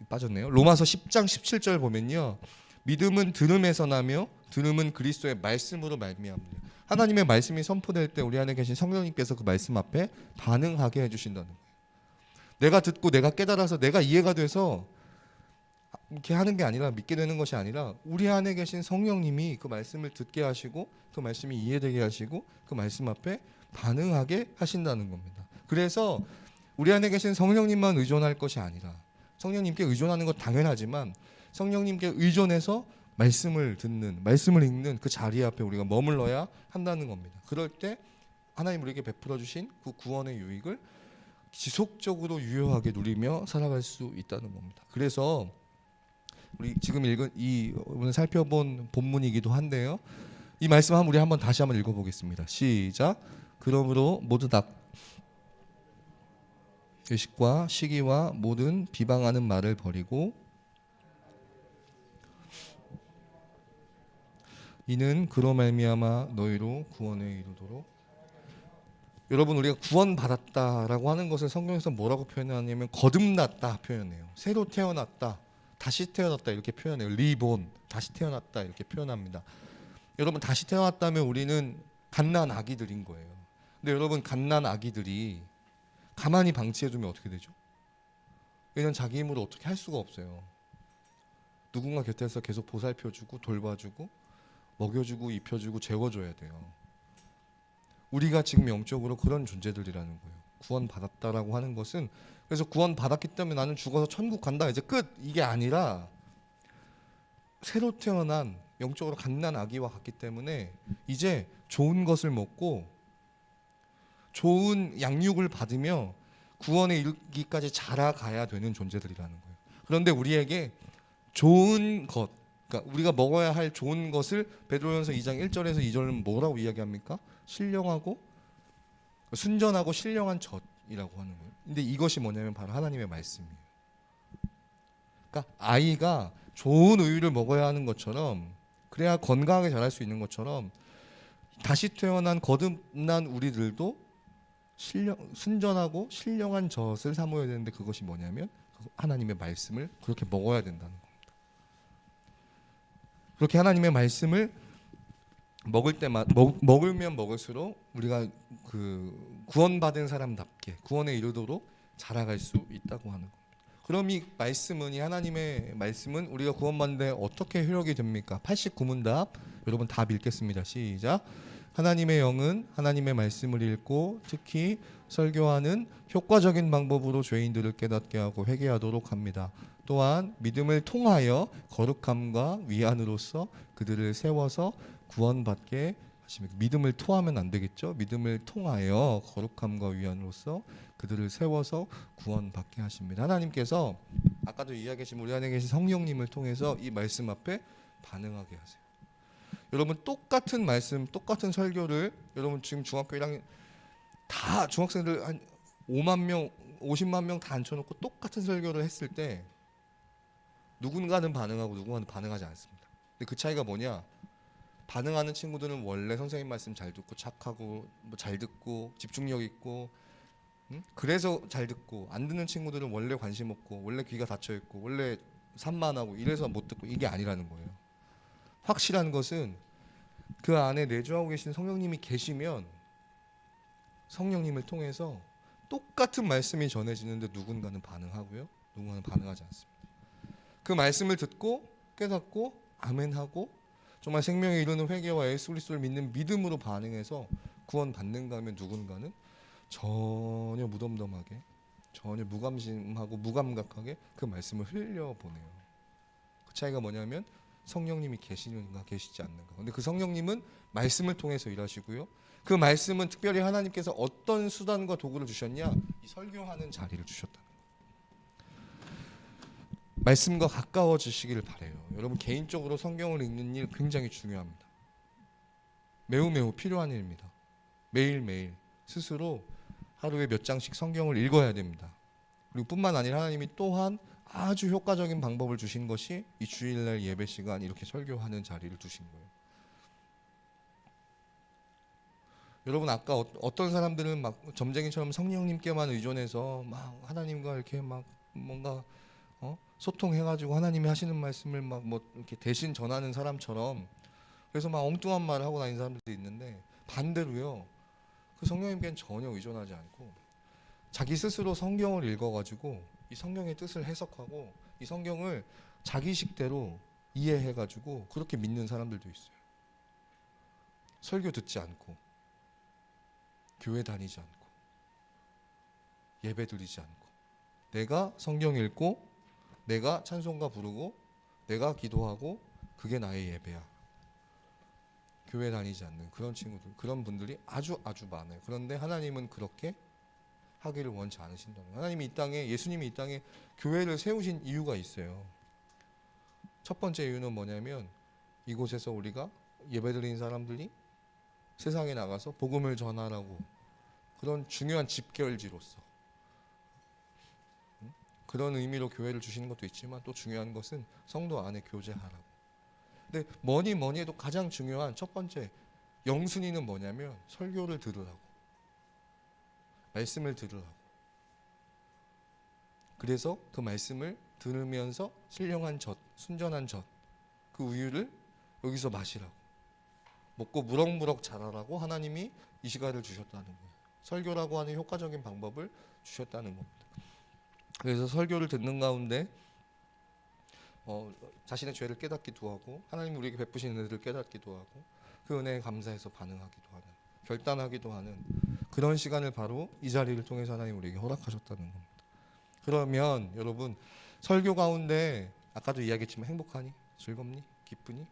빠졌네요. 로마서 10장 17절 보면요, 믿음은 들음에서 나며 들음은 그리스도의 말씀으로 말미암니다. 하나님의 말씀이 선포될 때 우리 안에 계신 성령님께서 그 말씀 앞에 반응하게 해주신다는 거예요. 내가 듣고 내가 깨달아서 내가 이해가 돼서 이렇게 하는 게 아니라, 믿게 되는 것이 아니라, 우리 안에 계신 성령님이 그 말씀을 듣게 하시고 그 말씀이 이해되게 하시고 그 말씀 앞에 반응하게 하신다는 겁니다. 그래서 우리 안에 계신 성령님만 의존할 것이 아니라, 성령님께 의존하는 것 당연하지만 성령님께 의존해서 말씀을 듣는, 말씀을 읽는 그 자리 앞에 우리가 머물러야 한다는 겁니다. 그럴 때 하나님 우리에게 베풀어 주신 그 구원의 유익을 지속적으로 유효하게 누리며 살아갈 수 있다는 겁니다. 그래서 우리 지금 읽은 오늘 살펴본 본문이기도 한데요, 이 말씀 우리 다시 한번 읽어보겠습니다. 시작. 그러므로 모두 다 의식과 시기와 모든 비방하는 말을 버리고 이는 그로 말미암아 너희로 구원에 이르도록. 여러분, 우리가 구원받았다라고 하는 것을 성경에서 뭐라고 표현하냐면 거듭났다 표현해요. 새로 태어났다, 다시 태어났다 이렇게 표현해요. 리본, 다시 태어났다 이렇게 표현합니다. 여러분, 다시 태어났다면 우리는 갓난 아기들인 거예요. 근데 여러분, 갓난 아기들이 가만히 방치해두면 어떻게 되죠? 얘는 자기 힘으로 어떻게 할 수가 없어요. 누군가 곁에서 계속 보살펴주고 돌봐주고 먹여주고 입혀주고 재워줘야 돼요. 우리가 지금 영적으로 그런 존재들이라는 거예요. 구원받았다라고 하는 것은, 그래서 구원받았기 때문에 나는 죽어서 천국 간다 이제 끝, 이게 아니라 새로 태어난 영적으로 갓난 아기와 같기 때문에 이제 좋은 것을 먹고 좋은 양육을 받으며 구원에 이르기까지 자라가야 되는 존재들이라는 거예요. 그런데 우리에게 좋은 것, 그러니까 우리가 먹어야 할 좋은 것을 베드로전서 2장 1절에서 2절은 뭐라고 이야기합니까? 신령하고 순전하고 신령한 젖이라고 하는 거예요. 근데 이것이 뭐냐면 바로 하나님의 말씀이에요. 그러니까 아이가 좋은 우유를 먹어야 하는 것처럼, 그래야 건강하게 자랄 수 있는 것처럼 다시 태어난 거듭난 우리들도 순전하고 신령한 젖을 사모해야 되는데, 그것이 뭐냐면 하나님의 말씀을 그렇게 먹어야 된다는 겁니다. 그렇게 하나님의 말씀을 먹으면 먹을수록 우리가 그 구원받은 사람답게 구원에 이르도록 자라갈 수 있다고 하는 겁니다. 그럼 이 말씀은, 이 하나님의 말씀은 우리가 구원받는데 어떻게 효력이 됩니까? 89문답 여러분 다 읽겠습니다. 시작. 하나님의 영은 하나님의 말씀을 읽고 특히 설교하는 효과적인 방법으로 죄인들을 깨닫게 하고 회개하도록 합니다. 또한 믿음을 통하여 거룩함과 위안으로서 그들을 세워서 구원받게 하십니다. 믿음을 토하면 안 되겠죠. 믿음을 통하여 거룩함과 위안으로서 그들을 세워서 구원받게 하십니다. 하나님께서 아까도 이야기하신 우리 안에 계신 성령님을 통해서 이 말씀 앞에 반응하게 하세요. 여러분, 똑같은 말씀, 똑같은 설교를 여러분 지금 중학교 1학년 다 중학생들 한 5만 명, 50만 명 다 앉혀놓고 똑같은 설교를 했을 때 누군가는 반응하고 누군가는 반응하지 않습니다. 근데 그 차이가 뭐냐? 반응하는 친구들은 원래 선생님 말씀 잘 듣고 착하고 뭐 잘 듣고 집중력 있고 그래서 잘 듣고, 안 듣는 친구들은 원래 관심 없고 원래 귀가 닫혀 있고 원래 산만하고 이래서 못 듣고, 이게 아니라는 거예요. 확실한 것은 그 안에 내주하고 계신 성령님이 계시면 성령님을 통해서 똑같은 말씀이 전해지는데 누군가는 반응하고요, 누군가는 반응하지 않습니다. 그 말씀을 듣고 깨닫고 아멘하고 정말 생명에 이르는 회개와 예수 그리스도를 믿는 믿음으로 반응해서 구원받는가 하면 누군가는 전혀 무덤덤하게, 전혀 무관심하고 무감각하게 그 말씀을 흘려보내요. 그 차이가 뭐냐면 성령님이 계시는가 계시지 않는가. 근데 그 성령님은 말씀을 통해서 일하시고요, 그 말씀은 특별히 하나님께서 어떤 수단과 도구를 주셨냐? 이 설교하는 자리를 주셨다는 거예요. 말씀과 가까워지시기를 바래요. 여러분, 개인적으로 성경을 읽는 일 굉장히 중요합니다. 매우 필요한 일입니다. 매일매일 스스로 하루에 몇 장씩 성경을 읽어야 됩니다. 그리고 뿐만 아니라 하나님이 또한 아주 효과적인 방법을 주신 것이 이 주일날 예배 시간 이렇게 설교하는 자리를 주신 거예요. 여러분, 아까 어떤 사람들은 막 점쟁이처럼 성령님께만 의존해서 막 하나님과 이렇게 막 뭔가 소통해가지고 하나님이 하시는 말씀을 막 뭐 이렇게 대신 전하는 사람처럼, 그래서 막 엉뚱한 말을 하고 다니는 사람들도 있는데, 반대로요, 그 성령님께는 전혀 의존하지 않고 자기 스스로 성경을 읽어가지고 이 성경의 뜻을 해석하고 이 성경을 자기 식대로 이해해가지고 그렇게 믿는 사람들도 있어요. 설교 듣지 않고 교회 다니지 않고 예배 드리지 않고 내가 성경 읽고 내가 찬송가 부르고 내가 기도하고 그게 나의 예배야. 교회 다니지 않는 그런 친구들, 그런 분들이 아주 많아요. 그런데 하나님은 그렇게 하기를 원치 않으신다는 거예요. 하나님이 이 땅에, 예수님이 이 땅에 교회를 세우신 이유가 있어요. 첫 번째 이유는 뭐냐면 이곳에서 우리가 예배드리는 사람들이 세상에 나가서 복음을 전하라고 그런 중요한 집결지로서 그런 의미로 교회를 주시는 것도 있지만 또 중요한 것은 성도 안에 교제하라고. 근데 뭐니 해도 가장 중요한 첫 번째 영순위는 뭐냐면 설교를 들으라고, 말씀을 들으라고. 그래서 그 말씀을 들으면서 신령한 젖, 순전한 젖, 그 우유를 여기서 마시라고, 먹고 무럭무럭 자라라고 하나님이 이 시간을 주셨다는 거예요. 설교라고 하는 효과적인 방법을 주셨다는 겁니다. 그래서 설교를 듣는 가운데 자신의 죄를 깨닫기도 하고 하나님이 우리에게 베푸신 은혜를 깨닫기도 하고 그 은혜에 감사해서 반응하기도 하는, 결단하기도 하는 그런 시간을 바로 이 자리를 통해서 하나님 우리에게 허락하셨다는 겁니다. 그러면 여러분, 설교 가운데 아까도 이야기했지만 행복하니? 즐겁니? 기쁘니?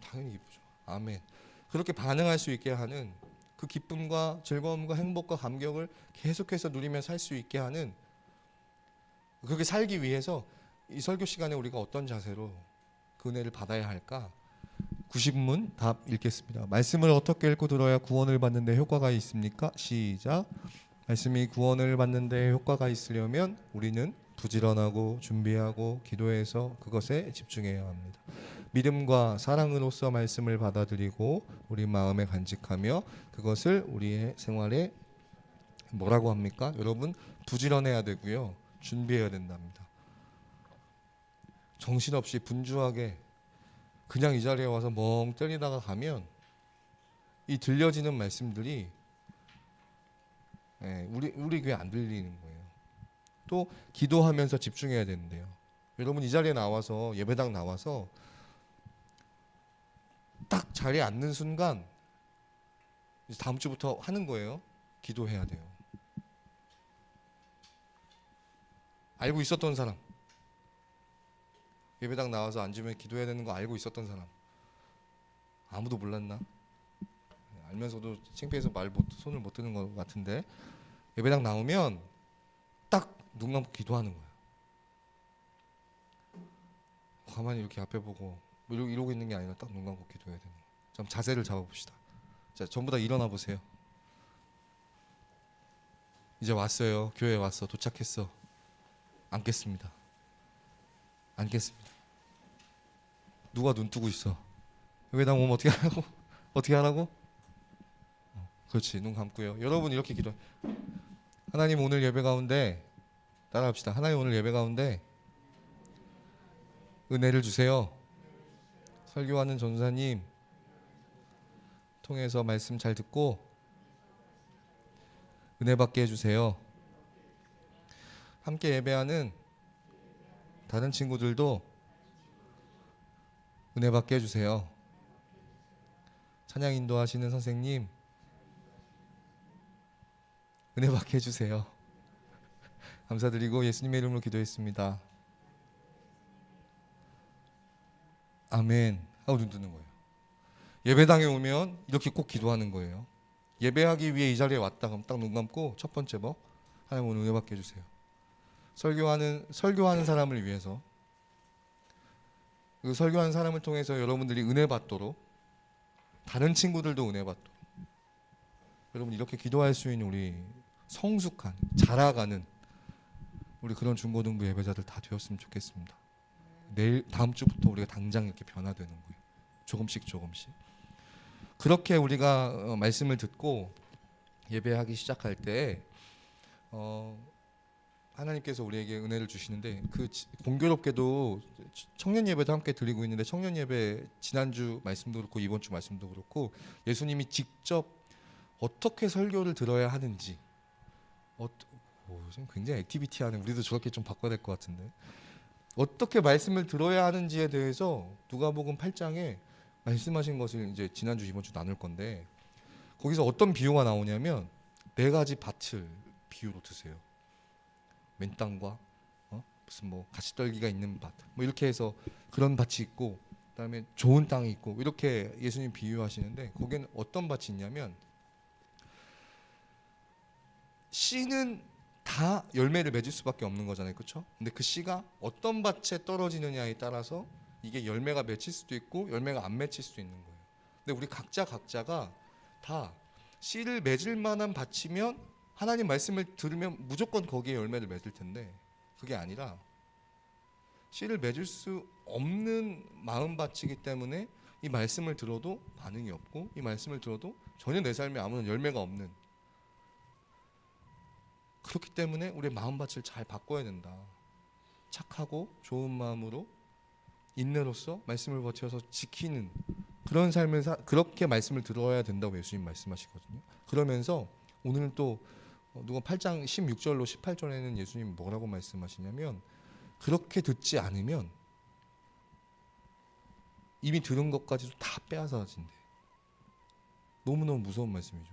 당연히 기쁘죠. 아멘. 그렇게 반응할 수 있게 하는, 그 기쁨과 즐거움과 행복과 감격을 계속해서 누리며 살 수 있게 하는, 그렇게 살기 위해서 이 설교 시간에 우리가 어떤 자세로 그 은혜를 받아야 할까? 90문 답 읽겠습니다. 말씀을 어떻게 읽고 들어야 구원을 받는 데 효과가 있습니까? 시작. 말씀이 구원을 받는 데 효과가 있으려면 우리는 부지런하고 준비하고 기도해서 그것에 집중해야 합니다. 믿음과 사랑으로서 말씀을 받아들이고 우리 마음에 간직하며 그것을 우리의 생활에 뭐라고 합니까? 여러분, 부지런해야 되고요. 준비해야 된답니다. 정신없이 분주하게 그냥 이 자리에 와서 멍 때리다가 가면 이 들려지는 말씀들이 우리 귀에 안 들리는 거예요. 또 기도하면서 집중해야 되는데요. 여러분, 이 자리에 나와서 예배당 나와서 딱 자리에 앉는 순간 이제 다음 주부터 하는 거예요. 기도해야 돼요. 알고 있었던 사람, 예배당 나와서 앉으면 기도해야 되는 거 알고 있었던 사람, 아무도 몰랐나? 알면서도 창피해서 손을 못 드는 것 같은데, 예배당 나오면 딱 눈 감고 기도하는 거야. 가만히 이렇게 앞에 보고 이러고 있는 게 아니라 딱 눈 감고 기도해야 되는 거야. 좀 자세를 잡아봅시다. 자, 전부 다 일어나 보세요. 이제 왔어요. 교회에 왔어. 도착했어. 앉겠습니다. 앉겠습니다. 누가 눈 뜨고 있어? 예배당 오면 어떻게 하라고? 어떻게 하라고? 그렇지, 눈 감고요. 여러분, 이렇게 기도. 하나님, 오늘 예배 가운데 따라합시다. 하나님, 오늘 예배 가운데 은혜를 주세요. 설교하는 전사님 통해서 말씀 잘 듣고 은혜 받게 해주세요. 함께 예배하는 다른 친구들도 은혜 받게 해주세요. 찬양 인도하시는 선생님 은혜 받게 해주세요. 감사드리고 예수님의 이름으로 기도했습니다. 아멘 하고 눈 뜨는 거예요. 예배당에 오면 이렇게 꼭 기도하는 거예요. 예배하기 위해 이 자리에 왔다 그럼 딱 눈 감고 첫 번째 뭐? 하나님 오늘 은혜 받게 해주세요. 설교하는 사람을 위해서, 그 설교하는 사람을 통해서 여러분들이 은혜 받도록, 다른 친구들도 은혜 받도록, 여러분 이렇게 기도할 수 있는 우리 성숙한, 자라가는 우리 그런 중고등부 예배자들 다 되었으면 좋겠습니다. 내일 다음 주부터 우리가 당장 이렇게 변화되는 거예요. 조금씩 그렇게 우리가 말씀을 듣고 예배하기 시작할 때 하나님께서 우리에게 은혜를 주시는데, 그 공교롭게도 청년 예배도 함께 드리고 있는데, 청년 예배 지난주 말씀도 그렇고 이번 주 말씀도 그렇고 예수님이 직접 어떻게 설교를 들어야 하는지, 지금 굉장히 액티비티하는, 우리도 저렇게 좀 바꿔야 될 것 같은데, 어떻게 말씀을 들어야 하는지에 대해서 누가복음 8장에 말씀하신 것을 이제 지난주 이번 주 나눌 건데, 거기서 어떤 비유가 나오냐면 4가지 밭을 비유로 드세요. 맨 땅과 무슨 뭐 가시떨기가 있는 밭, 뭐 이렇게 해서 그런 밭이 있고, 그다음에 좋은 땅이 있고, 이렇게 예수님 비유하시는데, 거기는 어떤 밭이 있냐면 씨는 다 열매를 맺을 수밖에 없는 거잖아요, 그렇죠? 근데 그 씨가 어떤 밭에 떨어지느냐에 따라서 이게 열매가 맺힐 수도 있고 열매가 안 맺힐 수도 있는 거예요. 근데 우리 각자가 다 씨를 맺을 만한 밭이면 하나님 말씀을 들으면 무조건 거기에 열매를 맺을 텐데, 그게 아니라 씨를 맺을 수 없는 마음밭이기 때문에 이 말씀을 들어도 반응이 없고, 이 말씀을 들어도 전혀 내 삶에 아무런 열매가 없는, 그렇기 때문에 우리의 마음밭을 잘 바꿔야 된다. 착하고 좋은 마음으로 인내로서 말씀을 버텨서 지키는 그런 삶을 그렇게 말씀을 들어야 된다고 예수님 말씀하시거든요. 그러면서 오늘은 또 누가 8장 16절로 18절에는 예수님이 뭐라고 말씀하시냐면, 그렇게 듣지 않으면 이미 들은 것까지도 다 빼앗아진대. 너무너무 무서운 말씀이죠.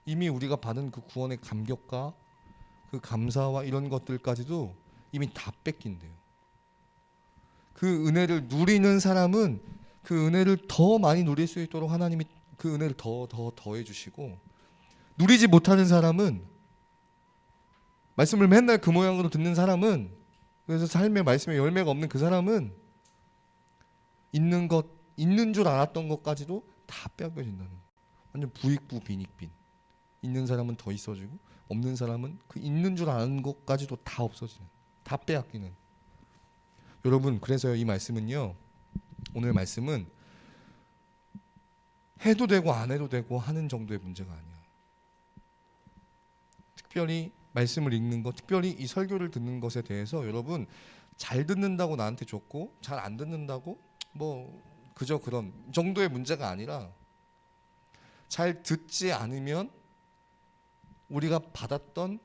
이미 우리가 받은 그 구원의 감격과 그 감사와 이런 것들까지도 이미 다 뺏긴대요. 그 은혜를 누리는 사람은 그 은혜를 더 많이 누릴 수 있도록 하나님이 그 은혜를 더 더해 주시고, 누리지 못하는 사람은, 말씀을 맨날 그 모양으로 듣는 사람은, 그래서 삶의 말씀에 열매가 없는 그 사람은 있는 줄 알았던 것까지도 다 빼앗겨진다는, 완전 부익부 빈익빈. 있는 사람은 더 있어지고 없는 사람은 그 있는 줄 아는 것까지도 다 없어지는, 다 빼앗기는. 여러분, 그래서 이 말씀은요, 오늘 말씀은 해도 되고 안 해도 되고 하는 정도의 문제가 아니야. 특별히 말씀을 읽는 것, 특별히 이 설교를 듣는 것에 대해서 여러분, 잘 듣는다고 나한테 좋고 잘 안 듣는다고 뭐 그저 그런 정도의 문제가 아니라, 잘 듣지 않으면 우리가 받았던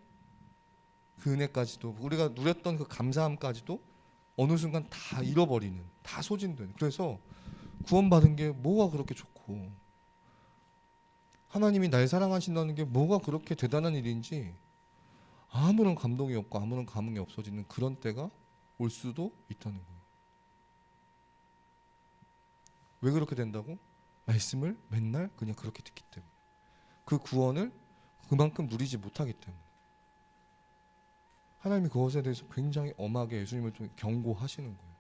그 은혜까지도, 우리가 누렸던 그 감사함까지도 어느 순간 다 잃어버리는, 다 소진되는. 그래서 구원받은 게 뭐가 그렇게 좋고, 하나님이 날 사랑하신다는 게 뭐가 그렇게 대단한 일인지 아무런 감동이 없고 아무런 감흥이 없어지는 그런 때가 올 수도 있다는 거예요. 왜 그렇게 된다고? 말씀을 맨날 그냥 그렇게 듣기 때문에, 그 구원을 그만큼 누리지 못하기 때문에. 하나님이 그것에 대해서 굉장히 엄하게 예수님을 통해 경고하시는 거예요.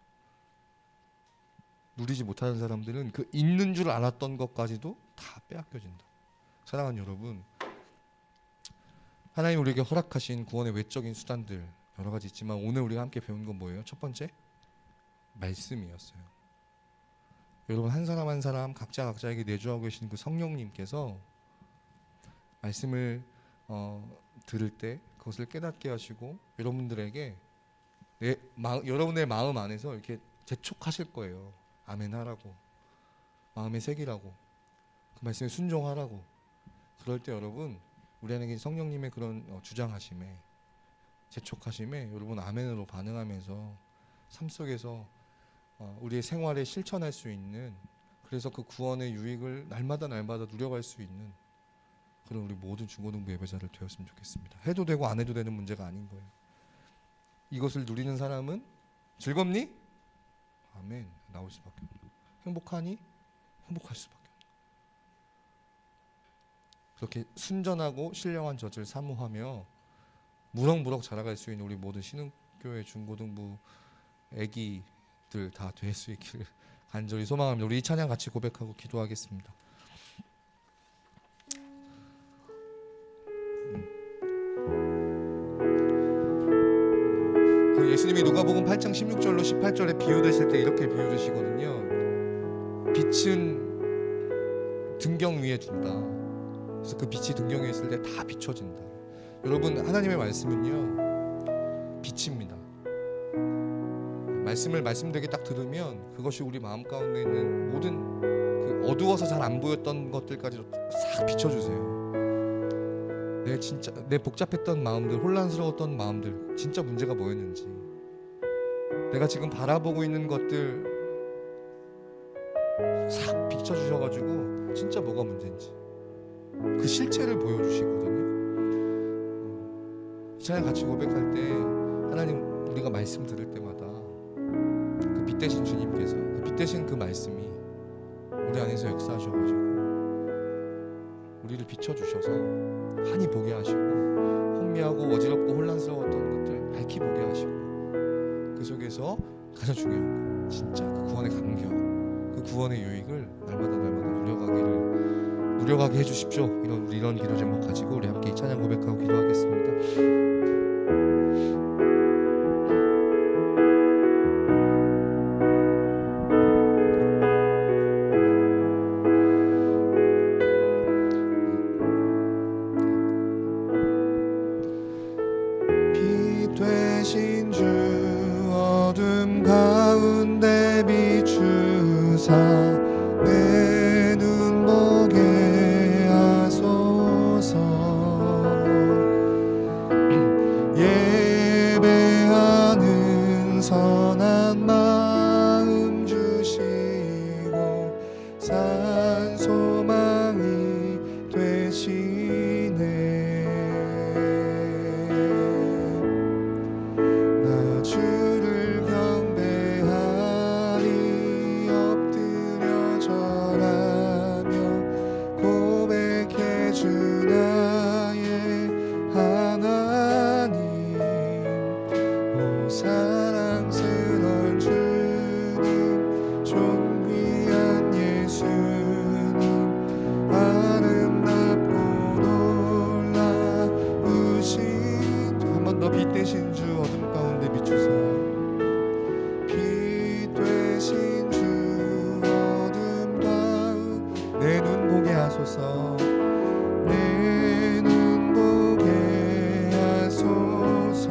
누리지 못하는 사람들은 그 있는 줄 알았던 것까지도 다 빼앗겨진다. 사랑하는 여러분, 하나님 우리에게 허락하신 구원의 외적인 수단들 여러 가지 있지만, 오늘 우리가 함께 배운 건 뭐예요? 첫 번째, 말씀이었어요. 여러분, 한 사람 한 사람 각자에게 내주하고 계신 그 성령님께서 말씀을 들을 때 그것을 깨닫게 하시고, 여러분들에게 여러분의 마음 안에서 이렇게 재촉하실 거예요. 아멘 하라고, 마음에 새기라고, 그 말씀에 순종하라고. 그럴 때 여러분, 우리 안에 계신 성령님의 그런 주장하심에, 재촉하심에 여러분 아멘으로 반응하면서 삶 속에서 우리의 생활에 실천할 수 있는, 그래서 그 구원의 유익을 날마다 누려갈 수 있는 그런 우리 모든 중고등부 예배자를 되었으면 좋겠습니다. 해도 되고 안 해도 되는 문제가 아닌 거예요. 이것을 누리는 사람은 즐겁니? 아멘. 나올 수밖에 없다. 행복하니? 행복할 수밖에 없다. 그렇게 순전하고 신령한 젖을 사모하며 무럭무럭 자라갈 수 있는 우리 모든 신흥교회 중고등부 애기들 다 될 수 있기를 간절히 소망합니다. 우리 이 찬양 같이 고백하고 기도하겠습니다. 그 예수님이 누가복음 8장 16절로 18절에 비유되실 때 이렇게 비유되시거든요. 빛은 등경 위에 둔다. 그래서 그 빛이 등경 위에 있을 때 다 비춰진다. 여러분, 하나님의 말씀은요, 빛입니다. 말씀을 말씀되게 딱 들으면 그것이 우리 마음 가운데 있는 모든 그 어두워서 잘 안 보였던 것들까지도 싹 비춰주세요. 내 복잡했던 마음들, 혼란스러웠던 마음들, 진짜 문제가 뭐였는지, 내가 지금 바라보고 있는 것들 싹 비춰주셔가지고 진짜 뭐가 문제인지 그 실체를 보여주시거든요. 이 찬양 같이 고백할 때 하나님, 우리가 말씀 들을 때마다 그 빛 대신 주님께서, 그 빛 대신 그 말씀이 우리 안에서 역사하셔가지고 우리를 비춰주셔서 환히 보게 하시고, 혼미하고 어지럽고 혼란스러웠던 것들 밝히 보게 하시고, 그 속에서 가장 중요한 거, 진짜 그 구원의 감격, 그 구원의 유익을 날마다 누려가기를 누려가게 해주십시오. 이런 기도 제목 가지고 우리 함께 이 찬양 고백하고 기도하겠습니다. 빛 되신 주 어둠 가운데 비추사 내 눈 보게 하소서. 예배하는 선한 마음 주시고 산 소망이 되시네. 나 주를 경배하리 엎드려 절하며 고백해 주 나의 하나님. 오 사랑스러운 주님 존귀한 예수님 아름답고 놀라우신 한 번 더 빛 되신 주 어둠 가운데 비추사 빛 되신 주 어둠 가운데 내 눈 보게 하소서. 내 눈 보게 하소서.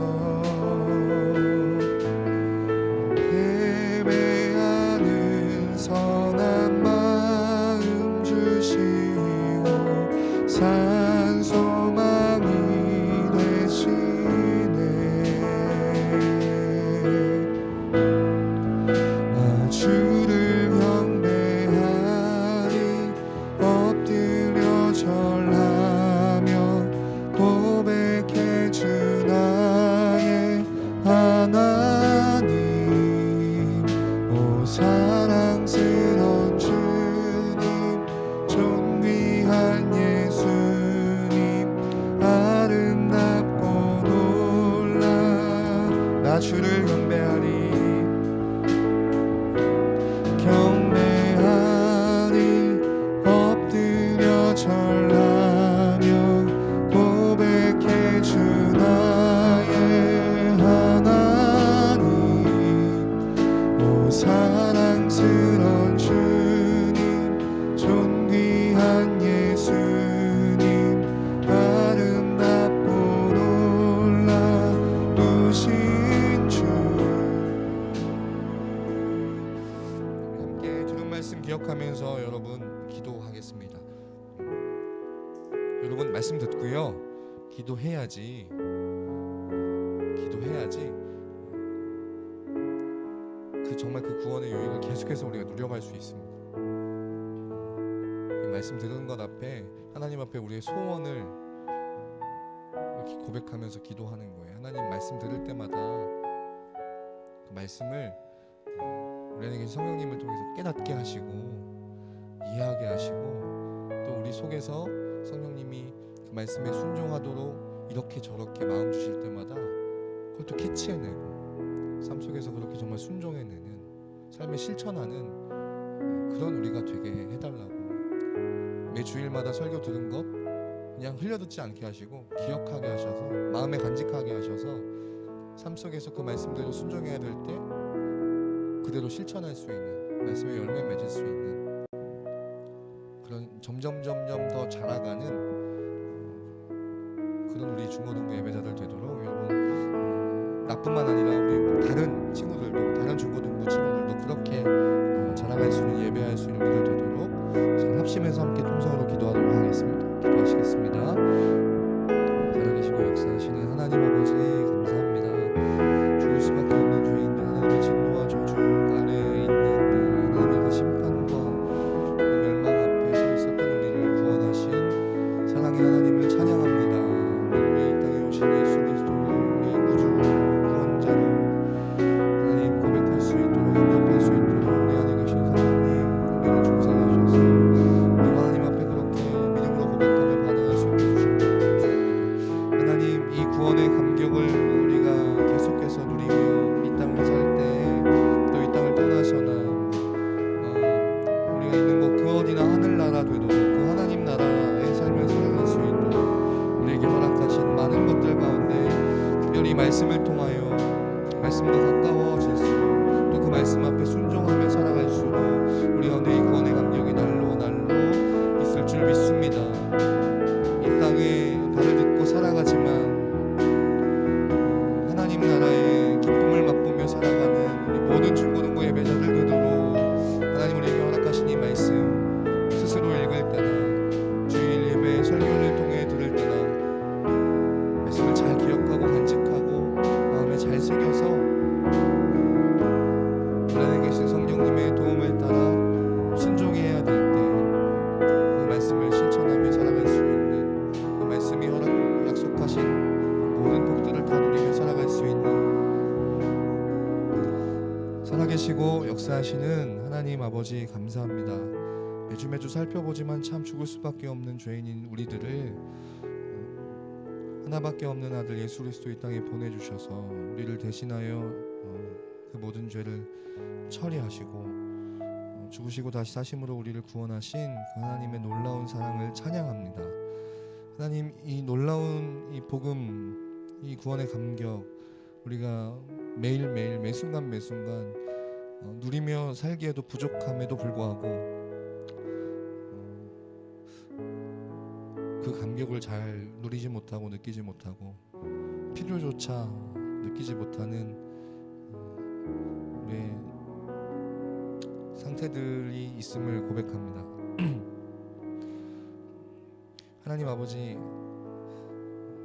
예배하는 선한 마음 주시고 산 소망이 되시네. 나 주를 경배하리 엎드려 절하며 고백해 주 나의 하나님. 오 사랑스러운 주님 존귀한 예수님 아름답고 놀라. 나 주를 경배하리 엎드려 절하며 고백해 주 나의 하나님. 오 사랑스러운 주님 존귀한 예수님 아름답고 놀라우신 주. 함께 들은 말씀 기억하면서 여러분 기도하겠습니다. 여러분 말씀 듣고요 기도해야지 정말 그 구원의 유익을 계속해서 우리가 누려갈 수 있습니다. 이 말씀 들은 것 앞에 하나님 앞에 우리의 소원을 이렇게 고백하면서 기도하는 거예요. 하나님 말씀 들을 때마다 그 말씀을 우리에게 성령님을 통해서 깨닫게 하시고 이해하게 하시고 또 우리 속에서 성령님이 그 말씀에 순종하도록 이렇게 저렇게 마음 주실 때마다 그걸 또 캐치해내고 삶 속에서 그렇게 정말 순종해내는 삶에 실천하는 그런 우리가 되게 해달라고. 매 주일마다 설교 들은 것 그냥 흘려듣지 않게 하시고 기억하게 하셔서 마음에 간직하게 하셔서 삶 속에서 그 말씀대로 순종해야 될 때 그대로 실천할 수 있는 말씀의 열매 맺을 수 있는 그런 점점 더 자라가는 그런 우리 중고등부 예배자들 되도록 여러분 나뿐만 아니라 우리 다른 친구들도 다른 중고등부 친구들도 그렇게 자라갈 수 있는 예배할 수 있는 우리들 되도록 지금 합심해서 함께 통성으로 기도하도록 하겠습니다. 기도하시겠습니다. 살아계시고 역사하시는 하나님 아버지 감사합니다. 죽을 수밖에 없는 죄인들 하나님의 진노와 저주 아래에 있는 하나님의 그 심판과 그 멸망 앞에 서 있었던 우리를 구원하신 사랑의 하나님을 찬양합니다. 우리를 위해 이 땅에 오신 예수 그리스도를 우리의 구주 구원자로 새로워질수록 또 그 말씀 앞에 순종하며 살아갈수록 우리 가운데 이 구원의 감격이 날로 날로 있을 줄 믿습니다. 이 땅에 발을 딛고 살아가지만 하나님 나라의 기쁨을 맛보며 살아가는 우리 모든 중고등부 예배자들 되도록 하나님 우리에게 허락하신 이 말씀 스스로 읽을 때나 주일 예배 설교를 통해 들을 때나 말씀을 잘 기억하고 간직하고 마음에 잘 새겨서 우리 안에 계신 성령님의 도움을 따라 순종해야 될 때 그 말씀을 실천하며 살아갈 수 있는 그 말씀이 약속하신 모든 복들을 다 누리며 살아갈 수 있는 살아계시고 역사하시는 하나님 아버지 감사합니다. 매주 살펴보지만 참 죽을 수밖에 없는 죄인인 우리들을 하나밖에 없는 아들 예수 그리스도 이 땅에 보내주셔서 우리를 대신하여 그 모든 죄를 처리하시고 죽으시고 다시 사심으로 우리를 구원하신 그 하나님의 놀라운 사랑을 찬양합니다. 하나님, 이 놀라운 이 복음, 이 구원의 감격 우리가 매일매일 매순간 누리며 살기에도 부족함에도 불구하고 그 감격을 잘 누리지 못하고 느끼지 못하고 필요조차 느끼지 못하는 우리의 상태들이 있음을 고백합니다. 하나님 아버지,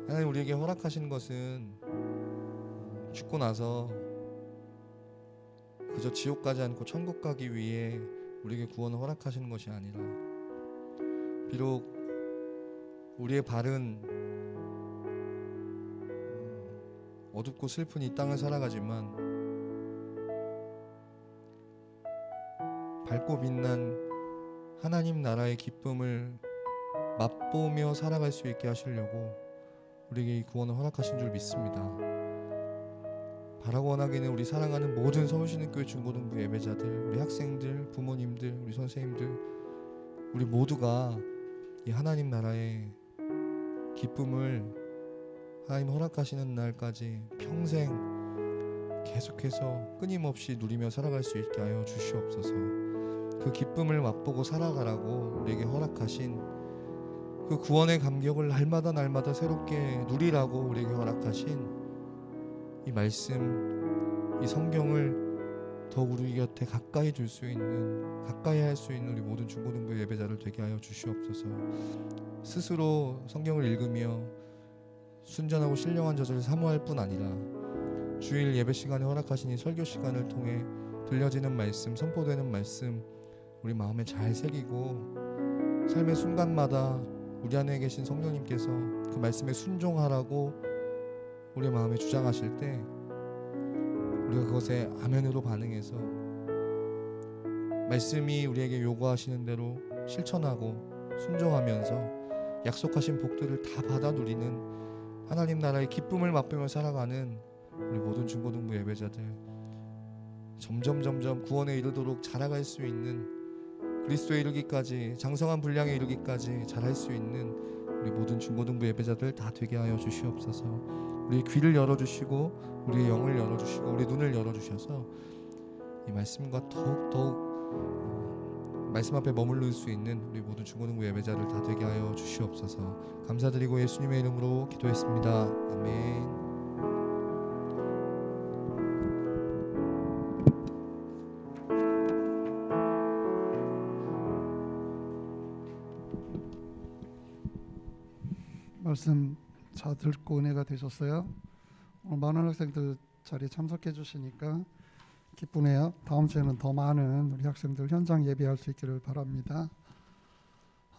하나님 우리에게 허락하시는 것은 죽고 나서 그저 지옥 가지 않고 천국 가기 위해 우리에게 구원을 허락하시는 것이 아니라 비록 우리의 발은 어둡고 슬픈 이 땅을 살아가지만 밝고 빛난 하나님 나라의 기쁨을 맛보며 살아갈 수 있게 하시려고 우리에게 이 구원을 허락하신 줄 믿습니다. 바라고 원하기는 우리 사랑하는 모든 서울신흥교회 중고등부 예배자들, 우리 학생들, 부모님들, 우리 선생님들, 우리 모두가 이 하나님 나라의 기쁨을 하나님 허락하시는 날까지 평생 계속해서 끊임없이 누리며 살아갈 수 있게 하여 주시옵소서. 그 기쁨을 맛보고 살아가라고 우리에게 허락하신 그 구원의 감격을 날마다 새롭게 누리라고 우리에게 허락하신 이 말씀, 이 성경을 더욱 우리 곁에 가까이 둘 수 있는, 가까이 할 수 있는 우리 모든 중고등부 예배자를 되게 하여 주시옵소서. 스스로 성경을 읽으며 순전하고 신령한 저절을 사모할 뿐 아니라 주일 예배 시간에 허락하신 이 설교 시간을 통해 들려지는 말씀, 선포되는 말씀 우리 마음에 잘 새기고 삶의 순간마다 우리 안에 계신 성령님께서 그 말씀에 순종하라고 우리 마음에 주장하실 때 우리가 그것에 아멘으로 반응해서 말씀이 우리에게 요구하시는 대로 실천하고 순종하면서 약속하신 복들을 다 받아 누리는 하나님 나라의 기쁨을 맛보며 살아가는 우리 모든 중고등부 예배자들, 점점 구원에 이르도록 자라갈 수 있는, 그리스도에 이르기까지, 장성한 분량에 이르기까지 자랄 수 있는 우리 모든 중고등부 예배자들 다 되게 하여 주시옵소서. 우리의 귀를 열어주시고 우리의 영을 열어주시고 우리 눈을 열어주셔서 이 말씀과 더욱 말씀 앞에 머무를 수 있는 우리 모든 중고등부 예배자들 다 되게 하여 주시옵소서. 감사드리고 예수님의 이름으로 기도했습니다. 아멘. 말씀 잘 듣고 은혜가 되셨어요? 오늘 많은 학생들 자리에 참석해 주시니까 기쁘네요. 다음 주에는 더 많은 우리 학생들 현장 예배할 수 있기를 바랍니다.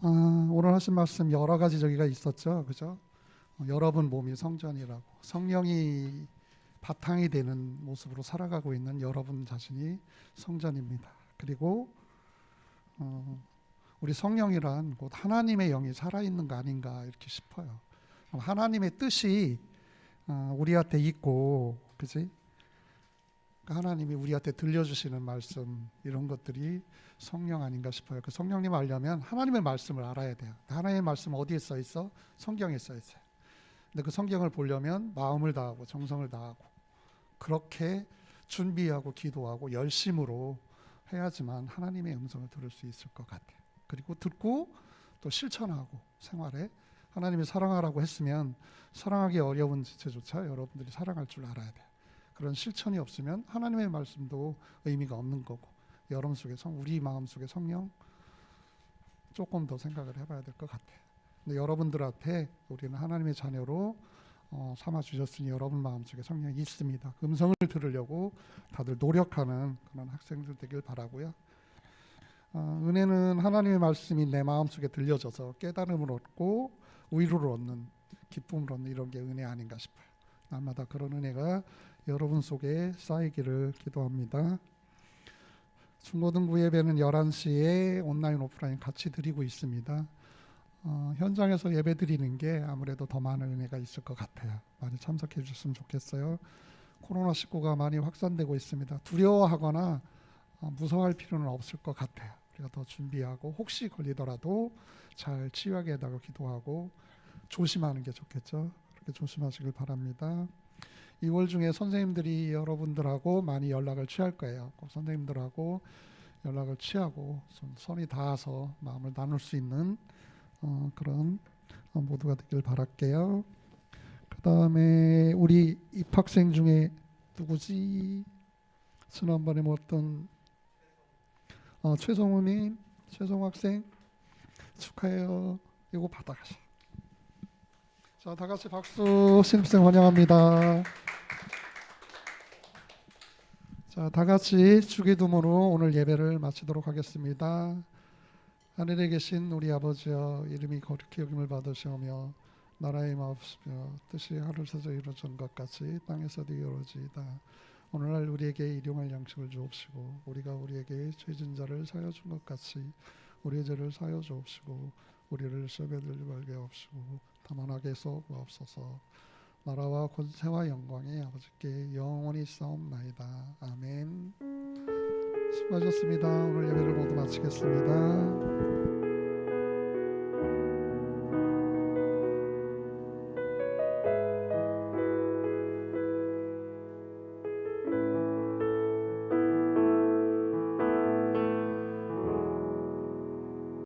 오늘 하신 말씀 여러 가지 저기가 있었죠, 그죠? 여러분 몸이 성전이라고, 성령이 바탕이 되는 모습으로 살아가고 있는 여러분 자신이 성전입니다. 그리고 우리 성령이란 곧 하나님의 영이 살아있는 거 아닌가 이렇게 싶어요. 하나님의 뜻이 우리한테 있고, 그지? 하나님이 우리한테 들려주시는 말씀, 이런 것들이 성령 아닌가 싶어요. 그 성령님 알려면 하나님의 말씀을 알아야 돼요. 하나님의 말씀 어디에 써 있어? 성경에 써 있어요. 근데 그 성경을 보려면 마음을 다하고 정성을 다하고 그렇게 준비하고 기도하고 열심으로 해야지만 하나님의 음성을 들을 수 있을 것 같아요. 그리고 듣고 또 실천하고 생활에 하나님이 사랑하라고 했으면 사랑하기 어려운 지체조차 여러분들이 사랑할 줄 알아야 돼요. 그런 실천이 없으면 하나님의 말씀도 의미가 없는 거고 여러분 속에 우리 마음 속에 성령 조금 더 생각을 해봐야 될 것 같아요. 근데 여러분들한테 우리는 하나님의 자녀로 삼아 주셨으니 여러분 마음속에 성령이 있습니다. 그 음성을 들으려고 다들 노력하는 그런 학생들 되길 바라고요. 은혜는 하나님의 말씀이 내 마음속에 들려져서 깨달음을 얻고 위로를 얻는 기쁨을 얻는 이런 게 은혜 아닌가 싶어요. 날마다 그런 은혜가 여러분 속에 쌓이기를 기도합니다. 중고등부 예배는 11시에 온라인 오프라인 같이 드리고 있습니다. 현장에서 예배 드리는 게 아무래도 더 많은 은혜가 있을 것 같아요. 많이 참석해 주셨으면 좋겠어요. 코로나19가 많이 확산되고 있습니다. 두려워하거나 무서워할 필요는 없을 것 같아요. 우리가 더 준비하고 혹시 걸리더라도 잘 치유하게 해달라고 기도하고 조심하는 게 좋겠죠. 그렇게 조심하시길 바랍니다. 2월 중에 선생님들이 여러분들하고 많이 연락을 취할 거예요. 꼭 선생님들하고 연락을 취하고 손이 닿아서 마음을 나눌 수 있는 그런 모두가 되길 바랄게요. 그 다음에 우리 입학생 중에 누구지? 지난번에 어떤 최성우님, 최성우 학생 축하해요. 이거 받아가셔. 자, 다 같이 박수. 신입생 환영합니다. 자, 다 같이 주기도문으로 오늘 예배를 마치도록 하겠습니다. 하늘에 계신 우리 아버지여, 이름이 거룩히 여김을 받으시오며 나라의 마옵시며 뜻이 하늘에서 이루어진 것 같이 땅에서도 이루어지이다. 오늘날 우리에게 일용할 양식을 주옵시고 우리가 우리에게 죄진 자를 사하여 준 것 같이 우리의 죄를 사하여 주옵시고 우리를 시험에 들지 말게 하옵시고 다만 악에서 구하옵소서. 나라와 권세와 영광이 아버지께 영원히 싸움나이다. 아멘. 수고하셨습니다. 오늘 예배를 모두 마치겠습니다.